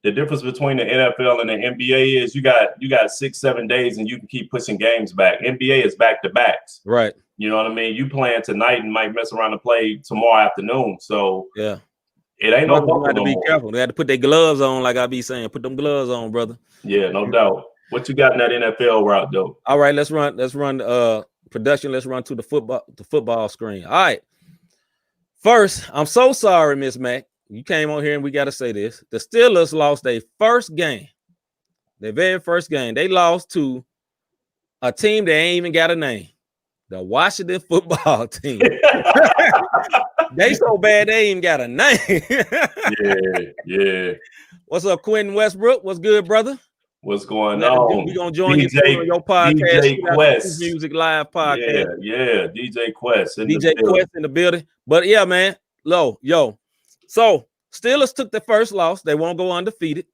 the difference between the NFL and the NBA is you got 6-7 days and you can keep pushing games back. NBA is back to backs. Right. You know what I mean? You playing tonight and might mess around and play tomorrow afternoon. So yeah, it ain't no bumper to be careful. They had to put their gloves on, like I be saying. Put them gloves on, brother. Yeah, no doubt. What you got in that NFL route, though? All right, let's run production. Let's run to the football screen. All right. First, I'm so sorry, Miss Mac. You came on here and we got to say this. The Steelers lost their first game. Their very first game. They lost to a team that ain't even got a name. The Washington football team. They so bad they ain't got a name. yeah. What's up, Quentin Westbrook? What's good, brother? What's going on? We're gonna join you on your podcast. DJ Quest. Music Live podcast. Yeah. DJ Quest. DJ Quest in the building. But yeah, man. So Steelers took the first loss. They won't go undefeated.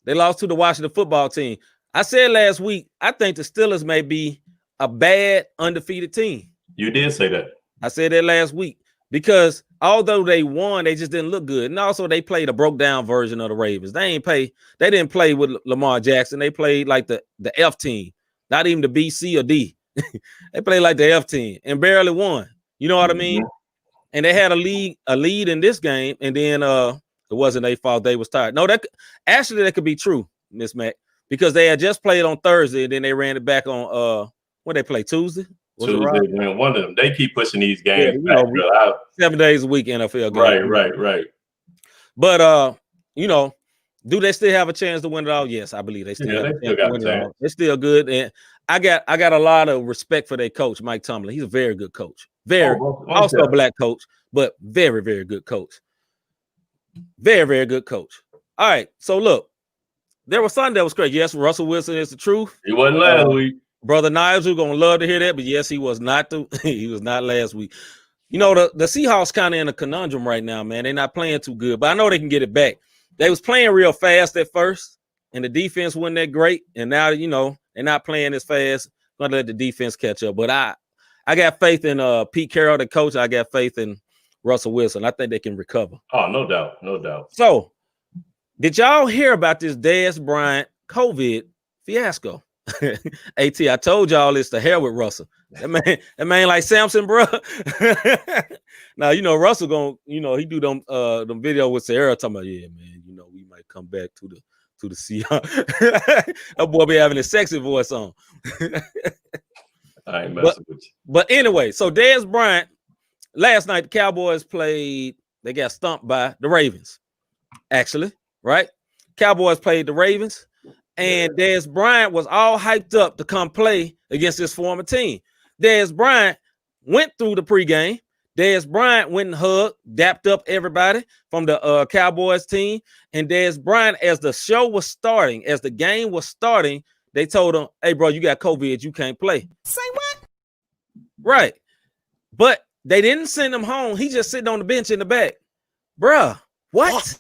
They lost to the Washington football team. I said last week, I think the Steelers may be a bad undefeated team. You did say that. I said that last week because although they won, they just didn't look good. And also they played a broke down version of the Ravens. They didn't play with Lamar Jackson. They played like the F team, not even the B, C, or D. They played like the F team and barely won. You know what I mean? And they had a lead in this game, and then it wasn't their fault. They was tired. No, that could be true, Miss Mac, because they had just played on Thursday, and then they ran it back on when they play Tuesday. Tuesday, man. One of them. They keep pushing these games back, 7 days a week NFL game. Right. But do they still have a chance to win it all? Yes, I believe they still have a chance to win it all. They're still good, and I got a lot of respect for their coach, Mike Tomlin. He's a very good coach. Also a black coach, but very, very good coach. Very, very good coach. All right. So look, there was something that was crazy. Yes, Russell Wilson is the truth. He wasn't last week. Brother Knives, we're gonna love to hear that, but yes, he was not he was not last week. You know, the Seahawks kind of in a conundrum right now, man. They're not playing too good, but I know they can get it back. They was playing real fast at first, and the defense wasn't that great. And now, they're not playing as fast. Gonna let the defense catch up. But I got faith in Pete Carroll, the coach. I got faith in Russell Wilson. I think they can recover. Oh, no doubt. So, did y'all hear about this Dez Bryant COVID fiasco? AT, I told y'all it's the hair with Russell. That man like Samson, bro. Now, Russell gonna, he do them video with Sierra talking about, yeah, man, we might come back to the Seahawks. That boy be having a sexy voice on. I ain't messing with you. But anyway, so Dez Bryant, last night the Cowboys played, they got stumped by the Ravens. Actually, right? Cowboys played the Ravens. And Dez Bryant was all hyped up to come play against his former team. Dez Bryant went through the pregame. Dez Bryant went and hugged, dapped up everybody from the Cowboys team. And Dez Bryant, as the show was starting, as the game was starting, they told him, hey, bro, you got COVID. You can't play. Say what? Right. But they didn't send him home. He just sitting on the bench in the back. Bruh, what?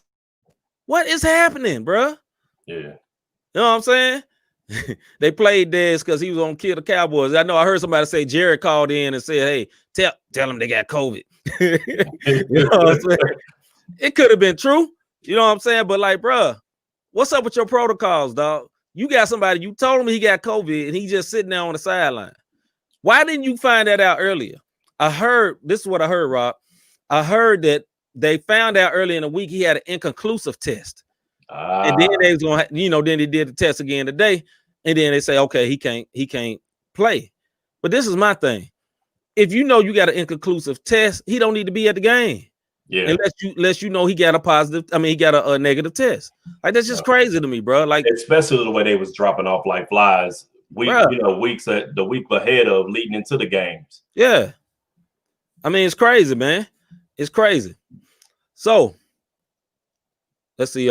What is happening, bruh? Yeah. You know what I'm saying? They played Dez because he was on Kill the Cowboys. I know I heard somebody say Jared called in and said, hey, tell them they got COVID. You know what I'm saying? It could have been true. You know what I'm saying? But like, bro, what's up with your protocols, dog? You got somebody, you told him he got COVID and he just sitting there on the sideline. Why didn't you find that out earlier? This is what I heard, Rob. I heard that they found out early in the week he had an inconclusive test. And then they was gonna, then they did the test again today, and then they say, okay, he can't play. But this is my thing: if you know you got an inconclusive test, he don't need to be at the game. Yeah, unless you know he got he got a negative test. Like that's just crazy to me, bro. Like especially the way they was dropping off like flies, weeks at the week ahead of leading into the games. Yeah, I mean it's crazy, man. It's crazy. So. Let's see.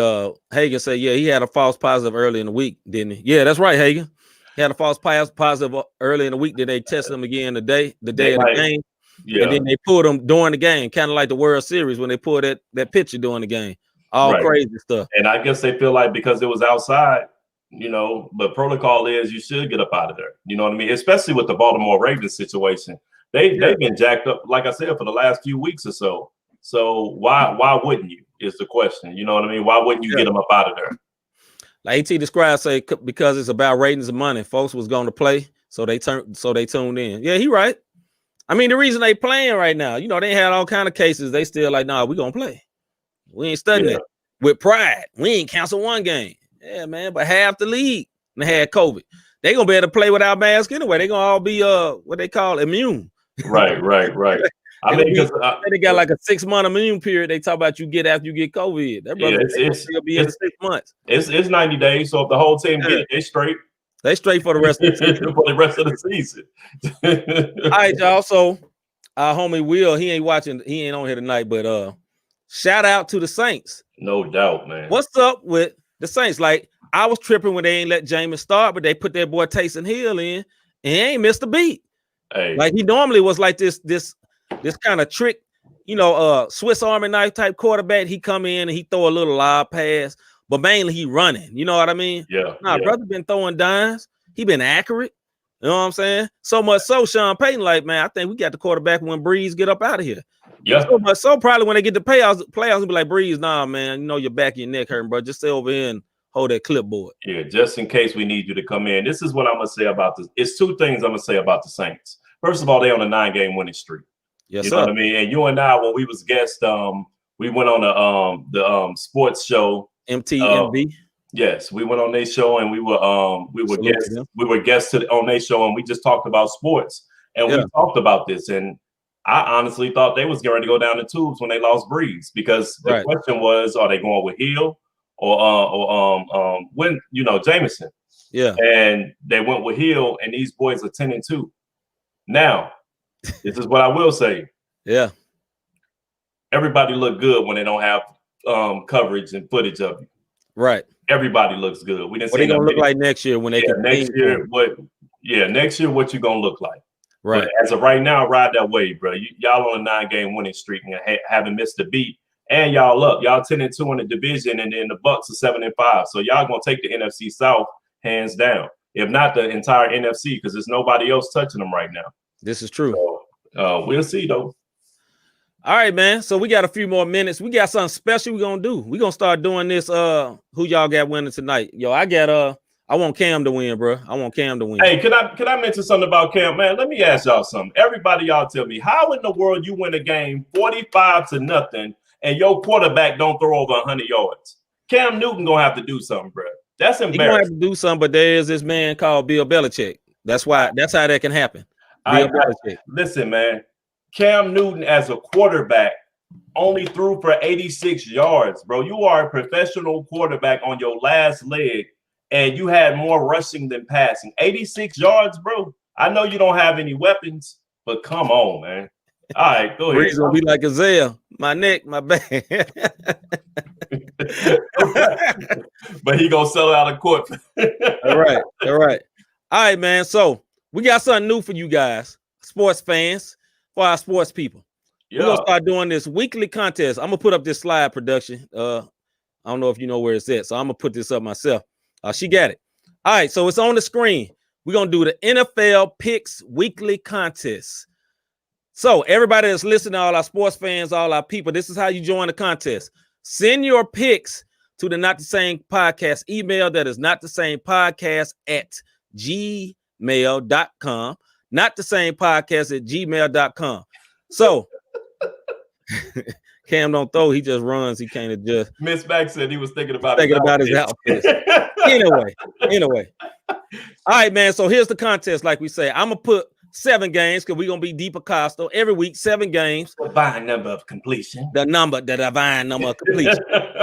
Hagen said, yeah, he had a false positive early in the week, didn't he? Yeah, that's right, Hagen. He had a false positive early in the week. Then they tested him again the day of the game. Yeah. And then they pulled him during the game, kind of like the World Series when they pulled that picture during the game. All crazy stuff. And I guess they feel like because it was outside, but protocol is you should get up out of there. You know what I mean? Especially with the Baltimore Ravens situation. They've been jacked up, like I said, for the last few weeks or so. So why wouldn't you? is the question. You know what I mean? Why wouldn't you get him up out of there? Like AT described, say because it's about ratings and money. Folks was going to play, so they tuned in. Yeah, he right. I mean, the reason they playing right now, you know, they had all kind of cases. They still like, nah, we gonna play. We ain't studying it with pride. We ain't cancel one game. Yeah, man, but half the league they had COVID. They gonna be able to play without mask anyway. They gonna all be what they call immune. Right. I mean, they got like a 6-month immune period. They talk about you get after you get COVID. That brother still be in 6 months. It's 90 days. So if the whole team get it, they straight. They straight for the rest of the season. For the rest of the season. All right, y'all. So our homie Will, he ain't on here tonight, but shout out to the Saints. No doubt, man. What's up with the Saints? Like, I was tripping when they ain't let Jameis start, but they put their boy Taysom Hill in, and he ain't missed a beat. Hey. Like he normally was like this kind of trick, you know, Swiss Army knife type quarterback. He come in and he throw a little lob pass, but mainly he running. You know what I mean? Yeah. Brother been throwing dimes. He been accurate. You know what I'm saying? So much so, Sean Payton, like, man, I think we got the quarterback when Breeze get up out of here. Yeah. So much so, probably when they get the playoffs will be like, Breeze, nah, man, you know your back and your neck hurting, bro. Just stay over here and hold that clipboard. Yeah, just in case we need you to come in. This is what I'm gonna say about this. It's two things I'm gonna say about the Saints. First of all, they on a 9-game winning streak. Yes, you know what I mean? And you and I, when we was guests, we went on the sports show. MTMV. Yes, we went on their show and we were guests on their show, and we just talked about sports, and we talked about this, and I honestly thought they was going to go down the tubes when they lost Breeze, because the question was, are they going with Hill or when, you know, Jameson? Yeah, and they went with Hill, and these boys are 10-2. Now, this is what I will say. Yeah, everybody look good when they don't have coverage and footage of you. Right. Everybody looks good. We didn't. What are they gonna look like next year when they can? Next year, next year, what you gonna look like? Right. But as of right now, ride that wave, bro. Y'all on a 9-game winning streak and haven't missed a beat. And y'all up. Y'all 10-2 in the division, and then the Bucks are 7-5. So y'all gonna take the NFC South hands down, if not the entire NFC, because there's nobody else touching them right now. This is true. So, we'll see though. All right, man. So we got a few more minutes. We got something special we're gonna do. We're gonna start doing this. Who y'all got winning tonight? Yo, I want Cam to win, bro. I want Cam to win. Hey, can I mention something about Cam, man? Let me ask y'all something. Everybody, y'all tell me, how in the world you win a game 45-0 and your quarterback don't throw over 100 yards? Cam Newton gonna have to do something, bro. That's embarrassing. He gonna have to do something, but there is this man called Bill Belichick. That's how that can happen. Listen, man. Cam Newton as a quarterback only threw for 86 yards, bro. You are a professional quarterback on your last leg, and you had more rushing than passing. 86 yards, bro. I know you don't have any weapons, but come on, man. All right, go ahead. He's gonna be like Isaiah, my neck, my back. But he gonna sell out of court. All right. All right, man. So we got something new for you guys, sports fans. For our sports people, we're gonna start doing this weekly contest. I'm gonna put up this slide, production. I don't know if you know where it's at, so I'm gonna put this up myself. She got it. All right, so it's on the screen. We're gonna do the NFL Picks Weekly Contest. So everybody that's listening, all our sports fans, all our people, this is how you join the contest. Send your picks to the Not the Same Podcast email. That is not the same podcast at gmail.com. Not the same podcast at gmail.com. So Cam don't throw, he just runs. He can't adjust. Miss Mack said he was thinking about his outfit. Anyway. All right, man. So here's the contest. Like we say, I'm gonna put 7 games because we're gonna be Deepa Costa every week. 7 games. Divine number of completion. The divine number of completion.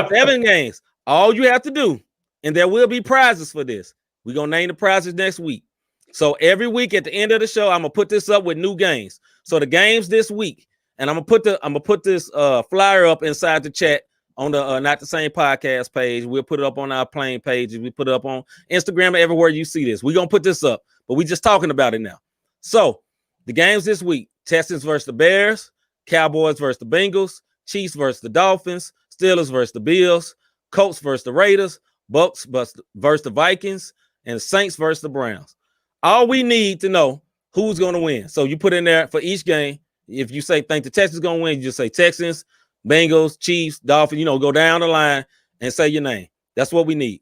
7 games. All you have to do, and there will be prizes for this. We're gonna name the prizes next week. So every week at the end of the show, I'm gonna put this up with new games. So the games this week, and I'm gonna put this flyer up inside the chat on the Not the Same Podcast page. We'll put it up on our plain pages. We put it up on Instagram and everywhere you see this. We're gonna put this up, but we're just talking about it now. So the games this week: Texans versus the Bears, Cowboys versus the Bengals, Chiefs versus the Dolphins, Steelers versus the Bills, Colts versus the Raiders, Bucks versus the Vikings, and Saints versus the Browns. All we need to know who's going to win. So you put in there for each game. If you think the Texans going to win, you just say Texans. Bengals, Chiefs, Dolphins, go down the line and say your name. That's what we need.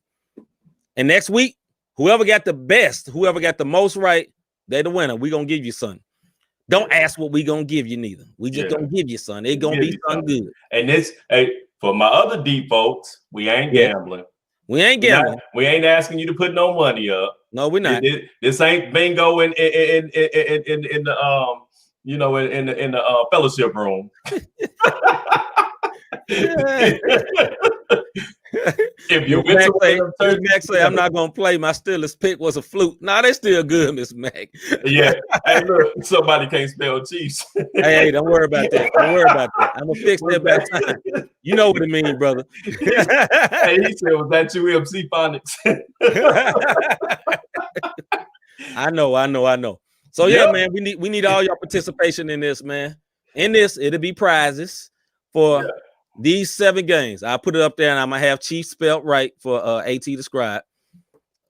And next week, whoever got the most right, they the winner. We gonna give you something. Don't ask what we gonna give you neither. We just gonna give you something. It's gonna be something good. And this, for my other deep folks, we ain't gambling. We ain't gambling. We ain't asking you to put no money up. No, we're not. This ain't bingo in the in the fellowship room. If you say I'm not gonna play, my Steelers pick was a fluke. Nah, they still good, Miss Mac. Yeah. Hey, look, somebody can't spell Chiefs. Hey, don't worry about that. I'm gonna fix that by time. You know what it means, brother. Hey, he said, was that you, MC Phonics? I know. So yeah, man, we need all your participation in this, man. In this, it'll be prizes for these 7 games. I'll put it up there, and I'm gonna have Chief spelled right for AT to scribe.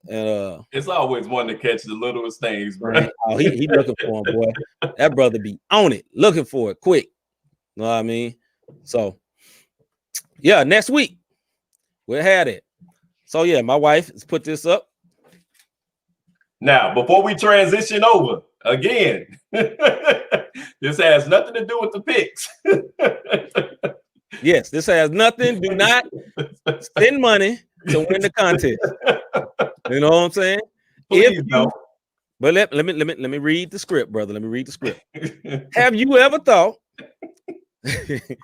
And it's always one to catch the littlest things, bro. Oh, he looking for him, boy. That brother be on it, looking for it quick. Know what I mean? So yeah, next week we'll have it. So yeah, my wife has put this up. Now, before we transition over again, this has nothing to do with the picks. Yes, this has nothing. Do not spend money to win the contest. You know what I'm saying? Please don't. But let me read the script, brother. Let me read the script. Have you ever thought? It's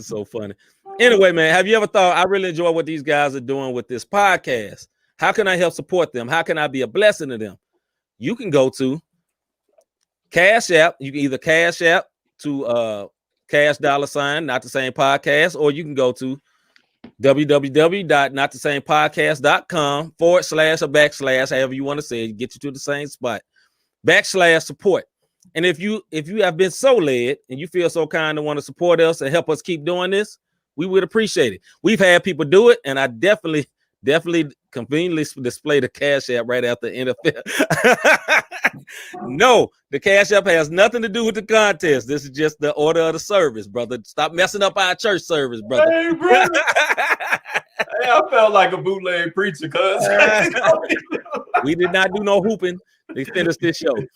so funny. Anyway, man, have you ever thought, I really enjoy what these guys are doing with this podcast? How can I help support them? How can I be a blessing to them? You can go to Cash App. You can either Cash App to Cash $, Not the Same Podcast, or you can go to www.notthesamepodcast.com / or /, however you want to say it, get you to the same spot, / support. And if you have been so led and you feel so kind to want to support us and help us keep doing this, we would appreciate it. We've had people do it, and I definitely conveniently display the Cash App right after NFL. No, the Cash App has nothing to do with the contest. This is just the order of the service, brother. Stop messing up our church service, brother. Hey, brother. Hey, I felt like a bootleg preacher, cuz. We did not do no hooping. They finished this show. You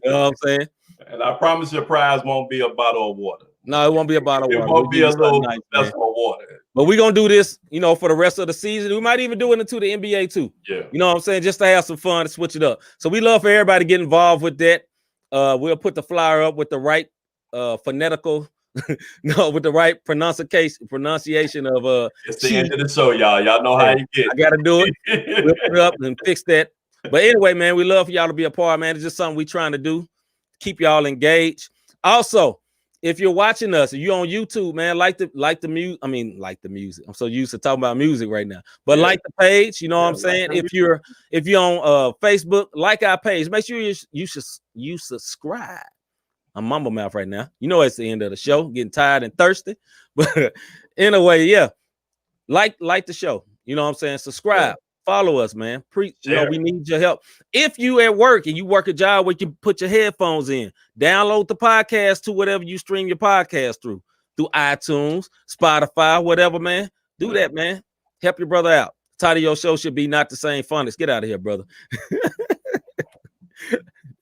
know what I'm saying? And I promise your prize won't be a bottle of water. No, it won't be a bottle of water. It won't be a little vessel of water. But we're going to do this, for the rest of the season. We might even do it into the NBA too. Yeah. You know what I'm saying? Just to have some fun and switch it up. So we love for everybody to get involved with that. We'll put the flyer up with the right phonetical, with the right pronunciation of it's the end of the show, y'all. Y'all know how you get. I got to do it. We'll put it up and fix that. But anyway, man, we love for y'all to be a part, man. It's just something we're trying to do. Keep y'all engaged. Also, if you're watching us, if you're on YouTube, man, like the music. I'm so used to talking about music right now. But like the page, you know what I'm saying? If you're on Facebook, like our page. Make sure you subscribe. I'm mumble mouth right now. It's the end of the show. Getting tired and thirsty. But anyway, yeah. Like the show. You know what I'm saying? Subscribe. Follow us, man. We need your help. If you at work and you work a job where you can put your headphones in, download the podcast to whatever you stream your podcast through iTunes, Spotify, whatever, man. Do that, man. Help your brother out. Title of your show should be Not the Same Phonics. Get out of here, brother.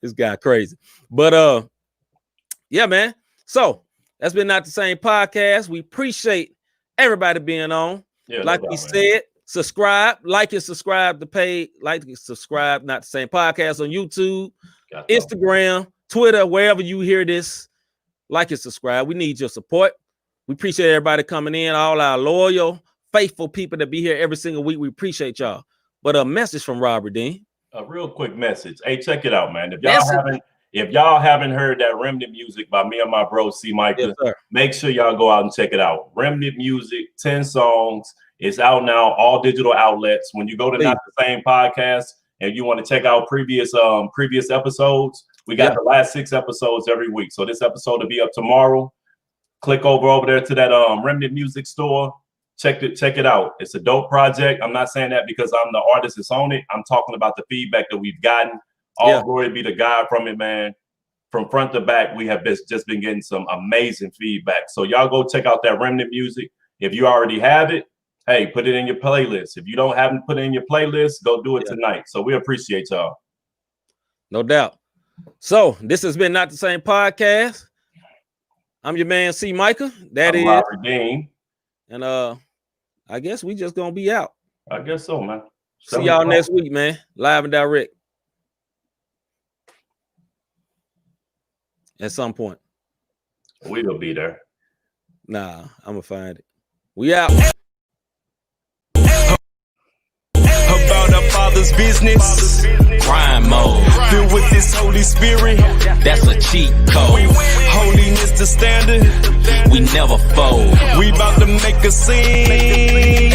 This guy crazy. But yeah, man. So that's been Not the Same Podcast. We appreciate everybody being on. Yeah, like we said. Subscribe, like and subscribe to page, like and subscribe, Not the Same Podcast on YouTube, Instagram, Twitter, wherever you hear this, like and subscribe. We need your support. We appreciate everybody coming in, all our loyal, faithful people that be here every single week. We appreciate y'all. But a message from Robert Dean. A real quick message. Hey, check it out, man. If y'all haven't heard that Remnant music by me and my bro C. Micah, make sure y'all go out and check it out. Remnant music, 10 songs. It's out now, all digital outlets. When you go to Not the Same Podcast and you want to check out previous episodes, we got the last 6 episodes every week. So this episode will be up tomorrow. Click over there to that Remnant Music store. Check it out. It's a dope project. I'm not saying that because I'm the artist that's on it. I'm talking about the feedback that we've gotten. All glory be to God from it, man. from front to back, we have just been getting some amazing feedback. So y'all go check out that Remnant music. If you already have it, hey, put it in your playlist. If you haven't put it in your playlist, go do it tonight. So we appreciate y'all. No doubt. So this has been Not the Same Podcast. I'm your man, C. Micah. That I'm is Robert Dean. And I guess we just gonna be out. I guess so, man. See y'all next week, man. Live and direct. At some point. We'll be there. Nah, I'm gonna find it. We out. About our Father's business, crime mode. Filled with this Holy Spirit, that's a cheat code. Holiness the standard, we never fold. We about to make a scene.